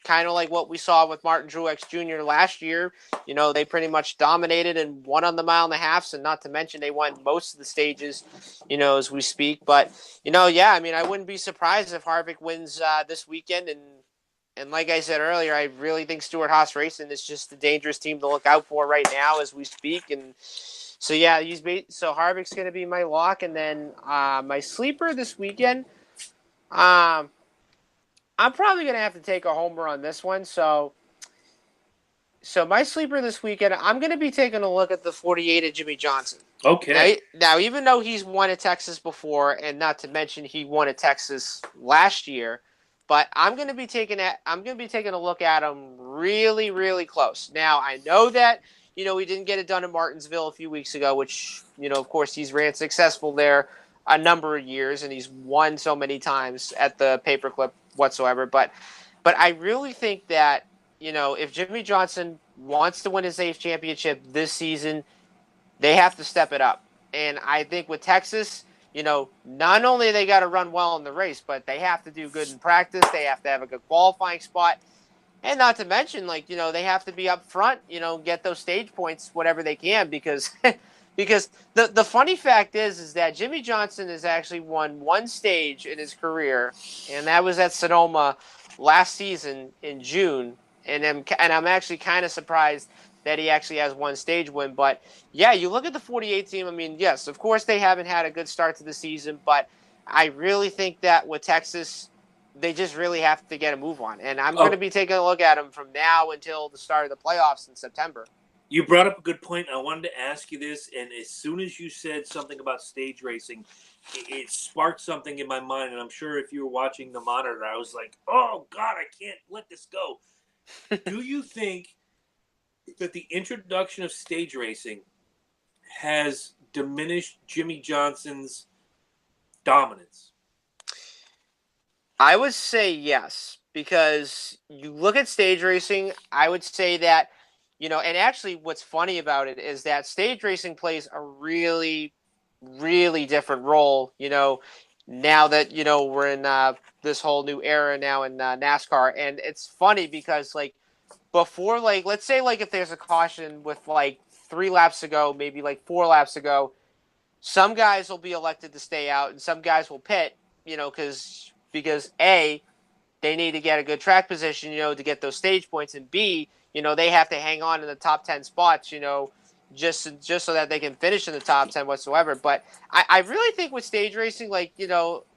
kind of like what we saw with Martin Truex Jr. last year. They pretty much dominated and won on the mile and a halves, and not to mention they won most of the stages, as we speak. But, I wouldn't be surprised if Harvick wins this weekend. And like I said earlier, I really think Stewart-Haas Racing is just a dangerous team to look out for right now as we speak. And so, so Harvick's going to be my lock. And then my sleeper this weekend, I'm probably going to have to take a homer on this one. So my sleeper this weekend, I'm going to be taking a look at the 48 of Jimmy Johnson. Okay. Now, even though he's won at Texas before, and not to mention he won at Texas last year, but I'm going to be taking a look at him really, really close. Now, I know that he didn't get it done in Martinsville a few weeks ago, which of course he's ran successful there a number of years, and he's won so many times at the paperclip whatsoever. But I really think that if Jimmy Johnson wants to win his 8th championship this season, they have to step it up. And I think with Texas, not only they got to run well in the race, but they have to do good in practice. They have to have a good qualifying spot. And not to mention, they have to be up front, get those stage points, whatever they can, because the funny fact is that Jimmy Johnson has actually won one stage in his career, and that was at Sonoma last season in June. And I'm actually kind of surprised that he actually has one stage win. But, yeah, you look at the 48 team. I mean, yes, of course they haven't had a good start to the season, but I really think that with Texas, they just really have to get a move on. And I'm going to be taking a look at them from now until the start of the playoffs in September. You brought up a good point. I wanted to ask you this, and as soon as you said something about stage racing, it sparked something in my mind. And I'm sure if you were watching the monitor, I was like, oh, God, I can't let this go. Do you think that the introduction of stage racing has diminished Jimmy Johnson's dominance? I would say yes, because you look at stage racing, I would say that, and actually what's funny about it is that stage racing plays a really, really different role, now that, we're in this whole new era now in NASCAR. And it's funny because, before, let's say, if there's a caution with, 3 laps ago, maybe, 4 laps ago, some guys will be elected to stay out and some guys will pit, because A, they need to get a good track position, to get those stage points, and B, they have to hang on in the top 10 spots, just so that they can finish in the top 10 whatsoever. But I really think with stage racing,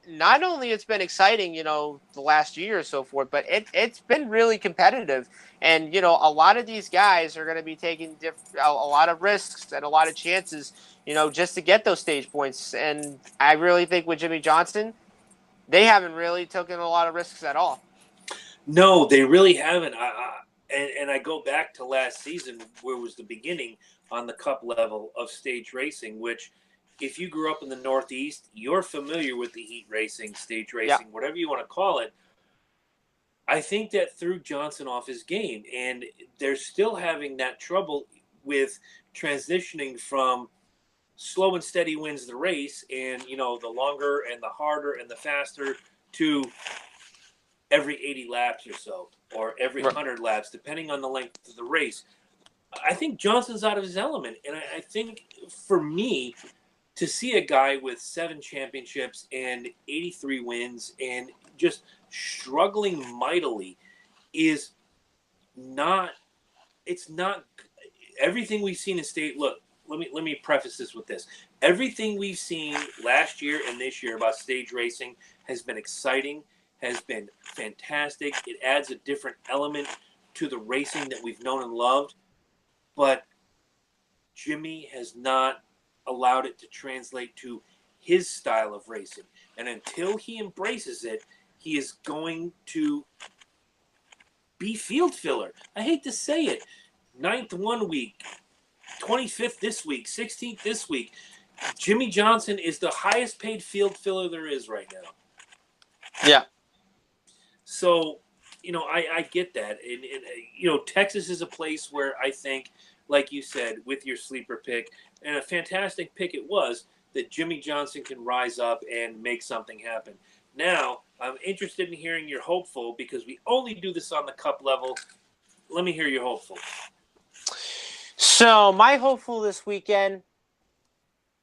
not only it's been exciting, the last year or so forth, but it's been really competitive. And, a lot of these guys are going to be taking a lot of risks and a lot of chances, just to get those stage points. And I really think with Jimmy Johnson, they haven't really taken a lot of risks at all. No, they really haven't. And I go back to last season, where was the beginning on the Cup level of stage racing, which, if you grew up in the Northeast, you're familiar with the heat racing, stage racing, whatever you want to call it. I think that threw Johnson off his game, and they're still having that trouble with transitioning from slow and steady wins the race, and the longer and the harder and the faster to every 80 laps or so, or every 100 laps, depending on the length of the race. I think Johnson's out of his element, and I think for me to see a guy with 7 championships and 83 wins and just struggling mightily is not. It's not everything we've seen in state. Look, let me preface this with this. Everything we've seen last year and this year about stage racing has been exciting, has been fantastic. It adds a different element to the racing that we've known and loved, but Jimmy has not allowed it to translate to his style of racing. And until he embraces it, he is going to be field filler. I hate to say it. 9th one week, 25th this week, 16th this week. Jimmy Johnson is the highest paid field filler there is right now. Yeah. So, I get that. And Texas is a place where I think, like you said, with your sleeper pick, and a fantastic pick it was, that Jimmy Johnson can rise up and make something happen. Now, I'm interested in hearing your hopeful, because we only do this on the cup level. Let me hear your hopeful. So my hopeful this weekend,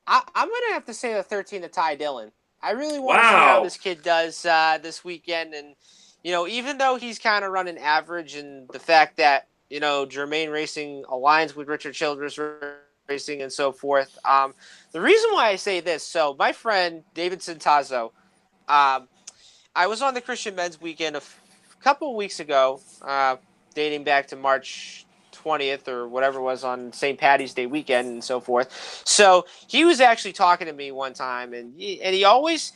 I'm going to have to say the 13 to Ty Dillon. I really want to see how this kid does this weekend. And, even though he's kind of running average, and the fact that, Germain Racing aligns with Richard Childress Racing and so forth. The reason why I say this, so my friend David Centazzo, I was on the Christian Men's Weekend a couple of weeks ago, dating back to March 20th or whatever it was, on St. Patty's Day weekend and so forth. So he was actually talking to me one time, and he always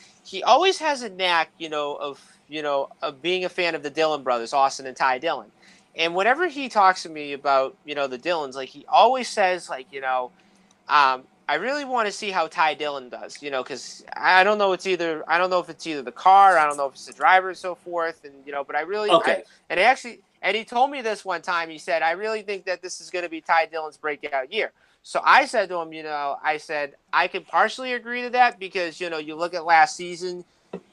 has a knack, of being a fan of the Dillon brothers, Austin and Ty Dillon. And whenever he talks to me about, the Dillons, like, he always says, like, I really want to see how Ty Dillon does, because I don't know if it's either the car, I don't know if it's the driver and so forth, and but I really okay. And he told me this one time. He said, I really think that this is going to be Ty Dillon's breakout year. So I said to him, I said I could partially agree to that, because you look at last season.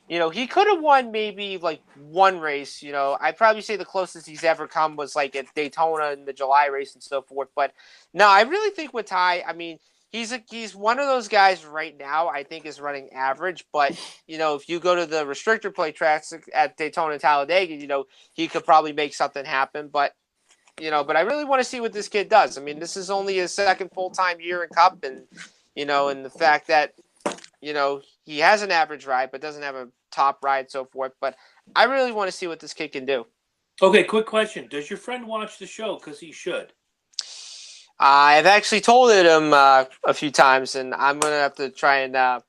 He could have won maybe like one race. I'd probably say the closest he's ever come was like at Daytona in the July race and so forth. But no, I really think with Ty, I mean, he's one of those guys right now I think is running average. But, if you go to the restrictor plate tracks at Daytona and Talladega, he could probably make something happen. But I really want to see what this kid does. I mean, this is only his second full-time year in Cup, and, and the fact that, he has an average ride, but doesn't have a top ride, so forth. But I really want to see what this kid can do. Okay, quick question. Does your friend watch the show? Because he should. I've actually told him a few times, and I'm going to have to try and...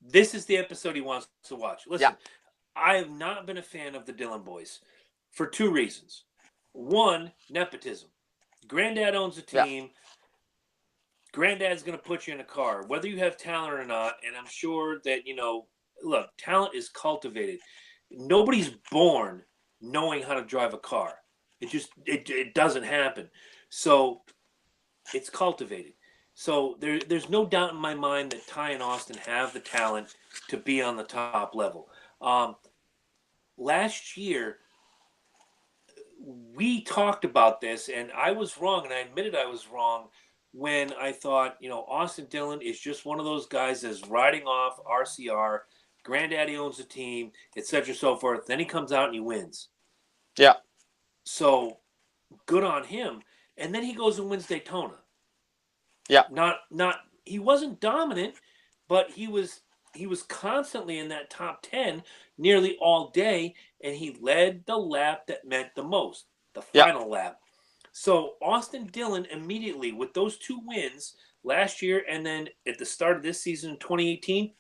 This is the episode he wants to watch. Listen, yeah. I have not been a fan of the Dillon boys for 2 reasons. One, nepotism. Granddad owns a team. Yeah. Granddad's going to put you in a car, whether you have talent or not. And I'm sure that, look, talent is cultivated. Nobody's born knowing how to drive a car. It doesn't happen. So it's cultivated. So there's no doubt in my mind that Ty and Austin have the talent to be on the top level. Last year, we talked about this, and I was wrong, and I admitted I was wrong when I thought, Austin Dillon is just one of those guys that's riding off RCR, granddaddy owns the team, etc., so forth. Then he comes out and he wins. Yeah. So good on him. And then he goes and wins Daytona. Yeah. He wasn't dominant, but he was constantly in that top 10 nearly all day, and he led the lap that meant the most, the final lap. So Austin Dillon immediately, with those 2 wins last year and then at the start of this season in 2018,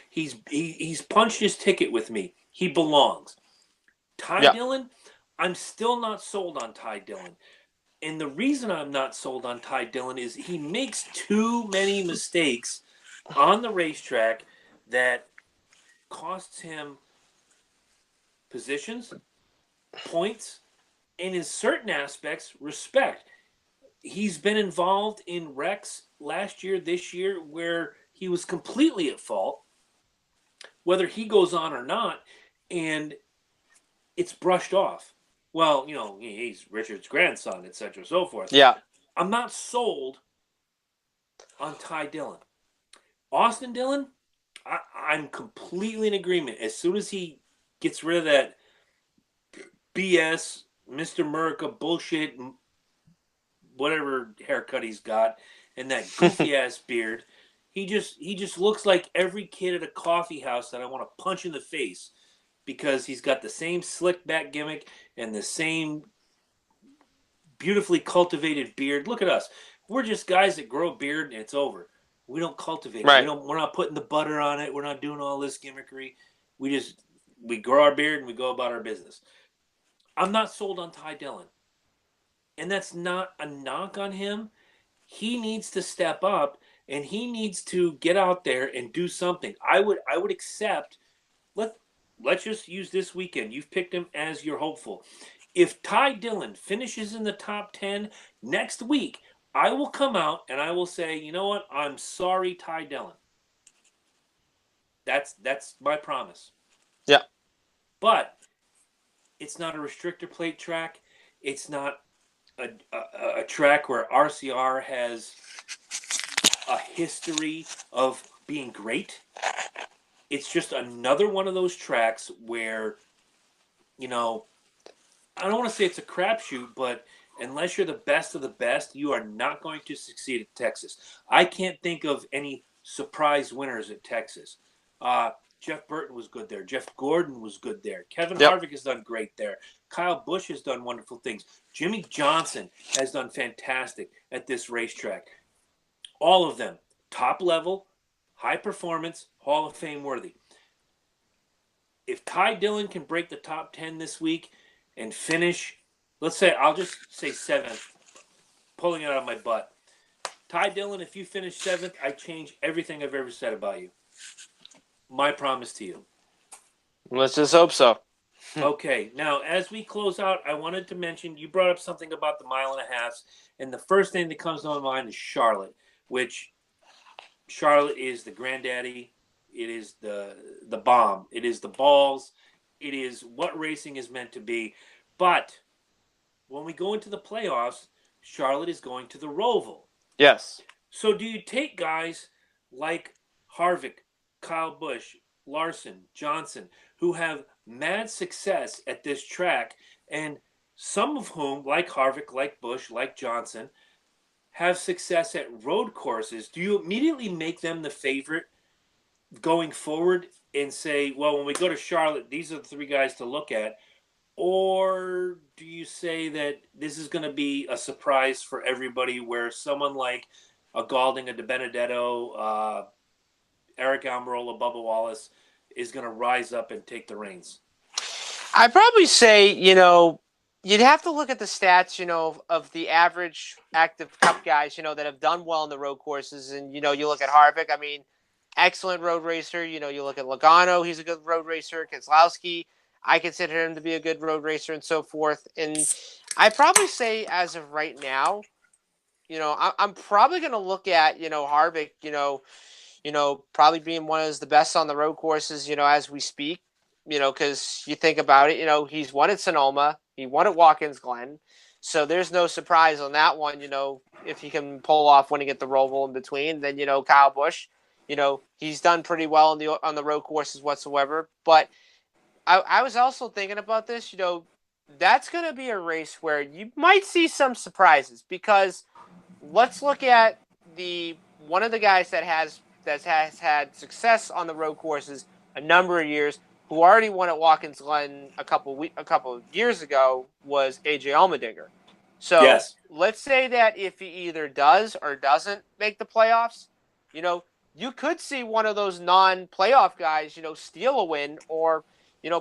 he's punched his ticket with me. He belongs. Ty Dillon, I'm still not sold on Ty Dillon. And the reason I'm not sold on Ty Dillon is he makes too many mistakes on the racetrack that costs him positions, points, and in certain aspects, respect. He's been involved in wrecks last year, this year, where he was completely at fault, whether he goes on or not, and it's brushed off. Well, he's Richard's grandson, etc., so forth. Yeah. I'm not sold on Ty Dillon. Austin Dillon, I'm completely in agreement. As soon as he gets rid of that BS, Mr. America bullshit, whatever haircut he's got, and that goofy ass beard, he just looks like every kid at a coffee house that I want to punch in the face, because he's got the same slick back gimmick and the same beautifully cultivated beard. Look at us. We're just guys that grow a beard and it's over. We don't cultivate it. Right. We're not putting the butter on it. We're not doing all this gimmickry. We grow our beard and we go about our business. I'm not sold on Ty Dillon. And that's not a knock on him. He needs to step up and he needs to get out there and do something. I would accept. Let's just use this weekend. You've picked him as your hopeful. If Ty Dillon finishes in the top 10 next week, I will come out and I will say, you know what? I'm sorry, Ty Dillon. That's my promise. Yeah. But it's not a restrictor plate track. It's not a track where RCR has a history of being great. It's just another one of those tracks where, I don't want to say it's a crapshoot, but unless you're the best of the best, you are not going to succeed at Texas. I can't think of any surprise winners at Texas. Jeff Burton was good there. Jeff Gordon was good there. Kevin Harvick has done great there. Kyle Busch has done wonderful things. Jimmy Johnson has done fantastic at this racetrack. All of them, top level, high performance, Hall of Fame worthy. If Ty Dillon can break the top 10 this week and finish, I'll just say 7th, pulling it out of my butt. Ty Dillon, if you finish 7th, I change everything I've ever said about you. My promise to you. Let's just hope so. Okay, now as we close out, I wanted to mention, you brought up something about the 1.5 miles, and the first thing that comes to my mind is Charlotte, which Charlotte is the granddaddy. It is the bomb. It is the balls. It is what racing is meant to be. But when we go into the playoffs, Charlotte is going to the Roval. Yes. So do you take guys like Harvick, Kyle Busch, Larson, Johnson, who have mad success at this track, and some of whom, like Harvick, like Busch, like Johnson, have success at road courses? Do you immediately make them the favorite going forward and say, well, when we go to Charlotte, these are the 3 guys to look at? Or do you say that this is going to be a surprise for everybody, where someone like a Galding, a DiBenedetto, Eric Almirola, Bubba Wallace is going to rise up and take the reins? I'd probably say, you'd have to look at the stats, of the average active Cup guys, that have done well in the road courses. And, you look at Harvick, excellent road racer. You look at Logano, he's a good road racer. Keselowski, I consider him to be a good road racer, and so forth. And I'd probably say, as of right now, I'm probably going to look at, Harvick, probably being one of the best on the road courses, as we speak, because you think about it, he's won at Sonoma, he won at Watkins Glen. So there's no surprise on that one, if he can pull off winning at the Roval in between. Then, Kyle Busch, he's done pretty well on the road courses whatsoever. But I was also thinking about this, that's going to be a race where you might see some surprises, because let's look at one of the guys that has had success on the road courses a number of years, who already won at Watkins Glen a couple of years ago, was AJ Allmendinger. So yes. Let's say that if he either does or doesn't make the playoffs, you could see one of those non-playoff guys, steal a win, or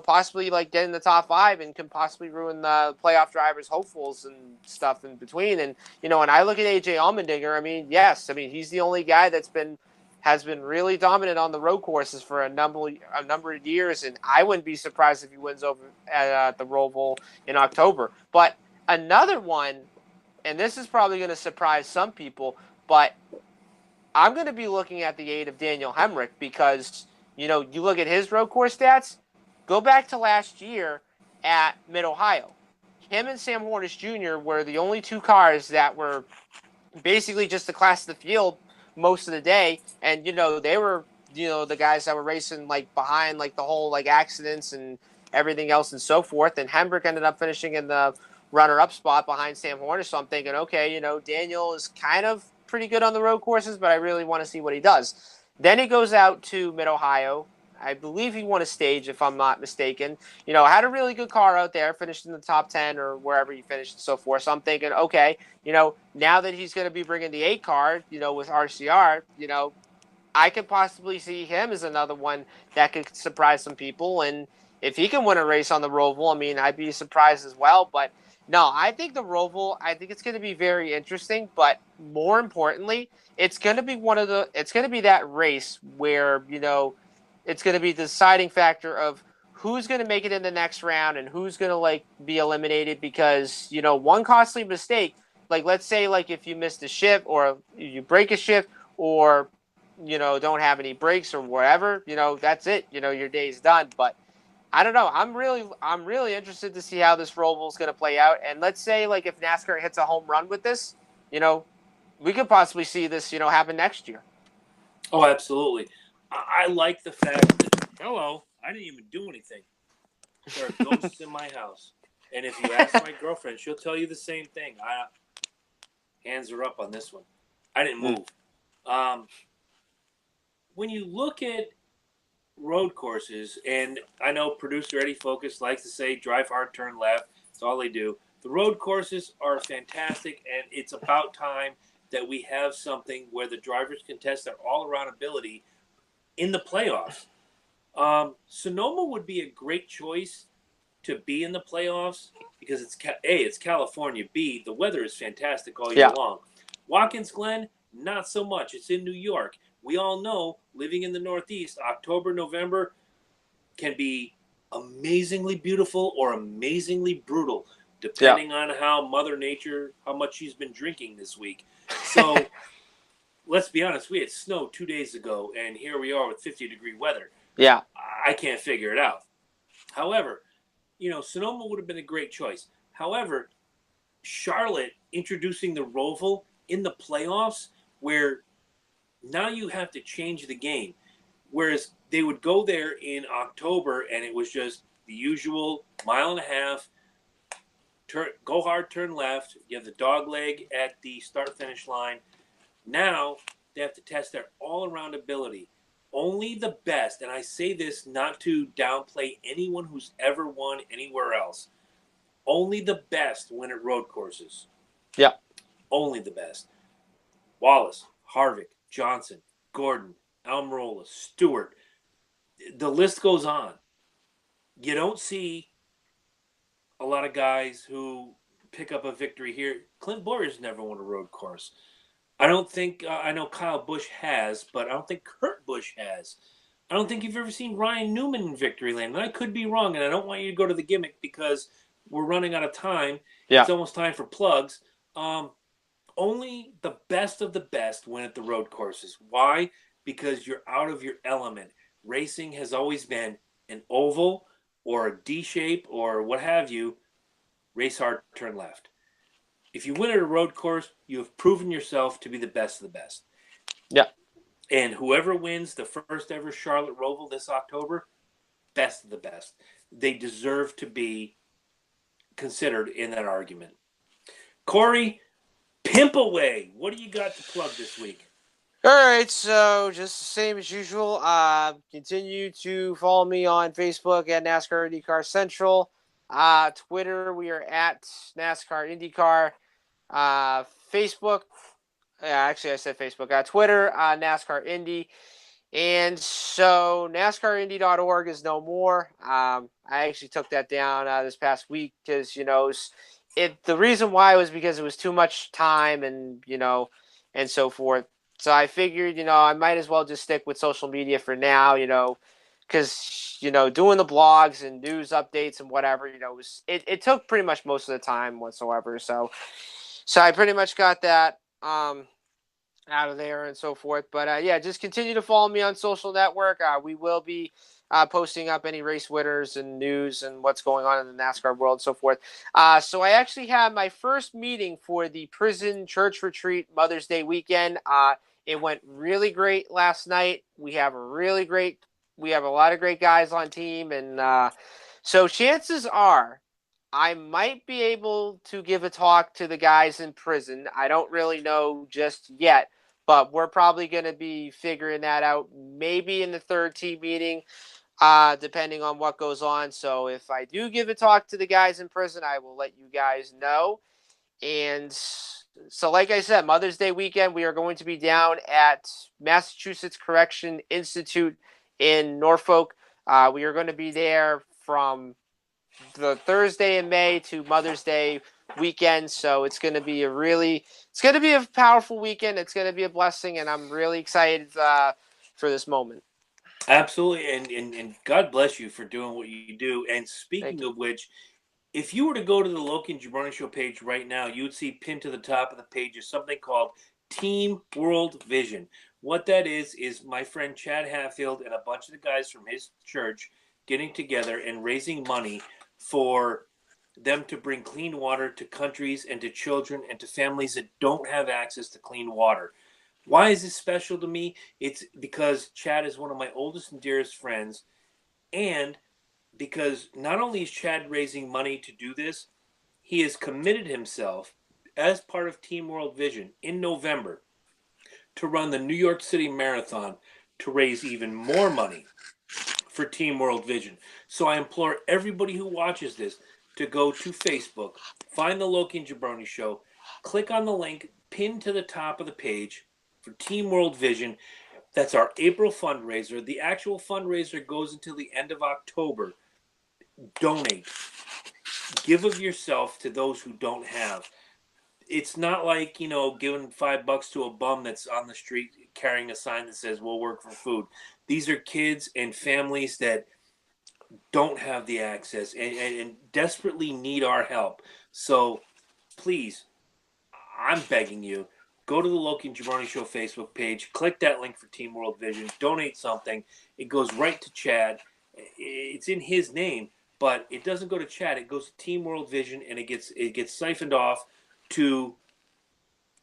possibly get in the top 5 and can possibly ruin the playoff drivers' hopefuls and stuff in between. And, when I look at AJ Allmendinger, yes, he's the only guy that's been has been really dominant on the road courses for a number of years, and I wouldn't be surprised if he wins over at the Roval in October. But another one, and this is probably going to surprise some people, but I'm going to be looking at the aid of Daniel Hemrick because, you look at his road course stats, go back to last year at Mid-Ohio. Him and Sam Hornish Jr. were the only two cars that were basically just the class of the field most of the day. And, they were, the guys that were racing, behind, the whole, accidents and everything else and so forth. And Hemrick ended up finishing in the runner-up spot behind Sam Hornish. So I'm thinking, okay, Daniel is kind of pretty good on the road courses, but I really want to see what he does. Then he goes out to Mid-Ohio. I believe he won a stage, if I'm not mistaken. Had a really good car out there, finished in the top 10 or wherever he finished and so forth. So I'm thinking, okay, now that he's going to be bringing the 8 car, with RCR, I could possibly see him as another one that could surprise some people. And if he can win a race on the Roval, I mean, I'd be surprised as well. But no, I think the Roval, I think it's going to be very interesting. But more importantly, it's going to be it's going to be that race where, it's going to be the deciding factor of who's going to make it in the next round and who's going to be eliminated because, one costly mistake, let's say if you missed a shift or you break a shift or, don't have any brakes or whatever, that's it, your day's done. But I don't know. I'm really interested to see how this Roval is going to play out. And let's say if NASCAR hits a home run with this, we could possibly see this, happen next year. Oh, absolutely. I like the fact that, hello, I didn't even do anything. There are ghosts in my house. And if you ask my girlfriend, she'll tell you the same thing. Hands are up on this one. I didn't move. When you look at road courses, and I know producer Eddie Focus likes to say drive hard, turn left. That's all they do. The road courses are fantastic, and it's about time that we have something where the drivers can test their all-around ability in the playoffs. Sonoma would be a great choice to be in the playoffs because it's California. B, the weather is fantastic all year long. Watkins Glen, not so much. It's in New York. We all know, living in the Northeast, October, November can be amazingly beautiful or amazingly brutal, depending on how Mother Nature, how much she's been drinking this week. So let's be honest, we had snow 2 days ago, and here we are with 50-degree weather. Yeah. I can't figure it out. However, Sonoma would have been a great choice. However, Charlotte introducing the Roval in the playoffs where now you have to change the game. Whereas they would go there in October and it was just the usual 1.5 miles, go hard, turn left. You have the dog leg at the start-finish line. Now they have to test their all-around ability. Only the best, and I say this not to downplay anyone who's ever won anywhere else, only the best win at road courses. Yeah. Only the best. Wallace, Harvick, Johnson, Gordon, Almirola, Stewart. The list goes on. You don't see a lot of guys who pick up a victory here. Clint Bowyer's never won a road course. I don't think, I know Kyle Busch has, but I don't think Kurt Busch has. I don't think you've ever seen Ryan Newman in victory lane. And I could be wrong, and I don't want you to go to the gimmick because we're running out of time. Yeah. It's almost time for plugs. Only the best of the best win at the road courses. Why? Because you're out of your element. Racing has always been an oval or a D shape or what have you. Race hard, turn left. If you win at a road course, you have proven yourself to be the best of the best. Yeah. And whoever wins the first ever Charlotte Roval this October, best of the best. They deserve to be considered in that argument. Corey, pimp away. What do you got to plug this week? All right, so just the same as usual. Continue to follow me on Facebook at NASCAR IndyCar Central. Twitter, we are at NASCAR IndyCar. Facebook, actually I said Facebook. Twitter, NASCAR Indy. And so NASCARindy.org is no more. I actually took that down this past week because, the reason why was because it was too much time and, and so forth. So I figured, I might as well just stick with social media for now, because, doing the blogs and news updates and whatever, it took pretty much most of the time whatsoever. So I pretty much got that out of there and so forth. But yeah, just continue to follow me on social network. We will be posting up any race winners and news and what's going on in the NASCAR world and so forth. So I actually had my first meeting for the Prison Church Retreat Mother's Day weekend. It went really great last night. We have a lot of great guys on team, and so chances are I might be able to give a talk to the guys in prison. I don't really know just yet, but we're probably going to be figuring that out maybe in the third team meeting, depending on what goes on. So if I do give a talk to the guys in prison, I will let you guys know. And so, like I said, Mother's Day weekend, we are going to be down at Massachusetts Correction Institute in Norfolk. We are going to be there from the Thursday in May to Mother's Day weekend. So it's going to be a powerful weekend. It's going to be a blessing, and I'm really excited for this moment. Absolutely, and God bless you for doing what you do. And Thank speaking you. of which, if you were to go to the Loki and Jabroni Show page right now, you would see pinned to the top of the page is something called Team World Vision. What that is my friend Chad Hatfield and a bunch of the guys from his church getting together and raising money for them to bring clean water to countries and to children and to families that don't have access to clean water. Why is this special to me? It's because Chad is one of my oldest and dearest friends, and because not only is Chad raising money to do this, he has committed himself as part of Team World Vision in November to run the New York City Marathon to raise even more money for Team World Vision. So I implore everybody who watches this to go to Facebook, find the Loki and Jabroni Show, click on the link pinned to the top of the page for Team World Vision. That's our April fundraiser. The actual fundraiser goes until the end of October. Donate. Give of yourself to those who don't have. It's not like, giving $5 to a bum that's on the street carrying a sign that says we'll work for food. These are kids and families that don't have the access and desperately need our help. So please, I'm begging you, go to the Loki and Jabroni Show Facebook page, click that link for Team World Vision, donate something. It goes right to Chad. It's in his name, but it doesn't go to Chad. It goes to Team World Vision, and it gets siphoned off to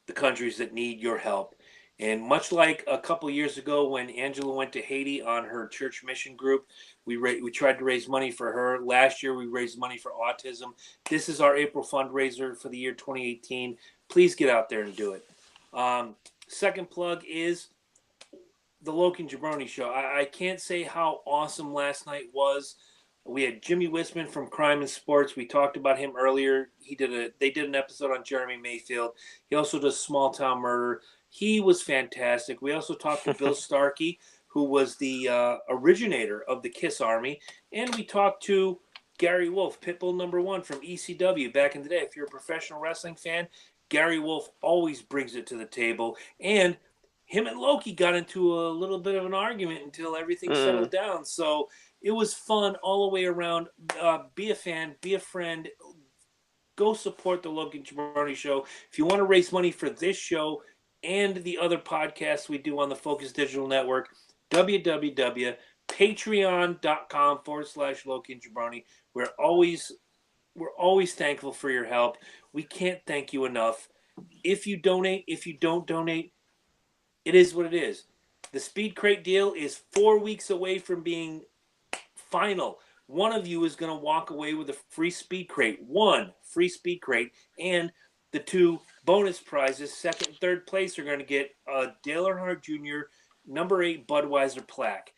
the countries that need your help. And much like a couple years ago when Angela went to Haiti on her church mission group, we tried to raise money for her. Last year we raised money for autism. This is our April fundraiser for the year 2018. Please get out there and do it. Second plug is the Loki and Jabroni Show. I can't say how awesome last night was. We had Jimmy Wisman from Crime and Sports. We talked about him earlier. They did an episode on Jeremy Mayfield. He also does Small Town Murder. He was fantastic. We also talked to Bill Starkey, who was the originator of the Kiss Army, and we talked to Gary Wolf, Pitbull #1 from ECW back in the day. If you're a professional wrestling fan, Gary Wolf always brings it to the table, and him and Loki got into a little bit of an argument until everything settled down. So it was fun all the way around. Be a fan, be a friend. Go support the Loki and Jabroni Show. If you want to raise money for this show and the other podcasts we do on the Focus Digital Network, www.patreon.com/Loki and Jabroni. We're always thankful for your help. We can't thank you enough. If you donate, if you don't donate, it is what it is. The Speed Crate deal is 4 weeks away from being final. One of you is going to walk away with a free Speed Crate. One free Speed Crate. And the two bonus prizes, second and third place, are going to get a Dale Earnhardt Jr. #8 Budweiser plaque.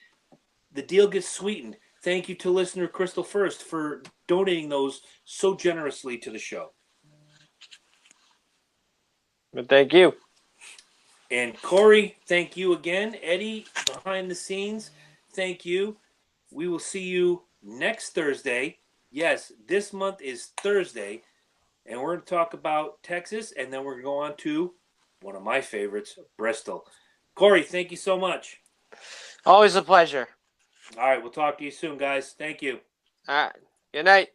The deal gets sweetened. Thank you to listener Crystal First for donating those so generously to the show. But thank you. And Corey, thank you again. Eddie, behind the scenes, thank you. We will see you next Thursday. Yes, this month is Thursday. And we're going to talk about Texas. And then we're going to go on to one of my favorites, Bristol. Corey, thank you so much. Always a pleasure. All right, we'll talk to you soon, guys. Thank you. All right. Good night.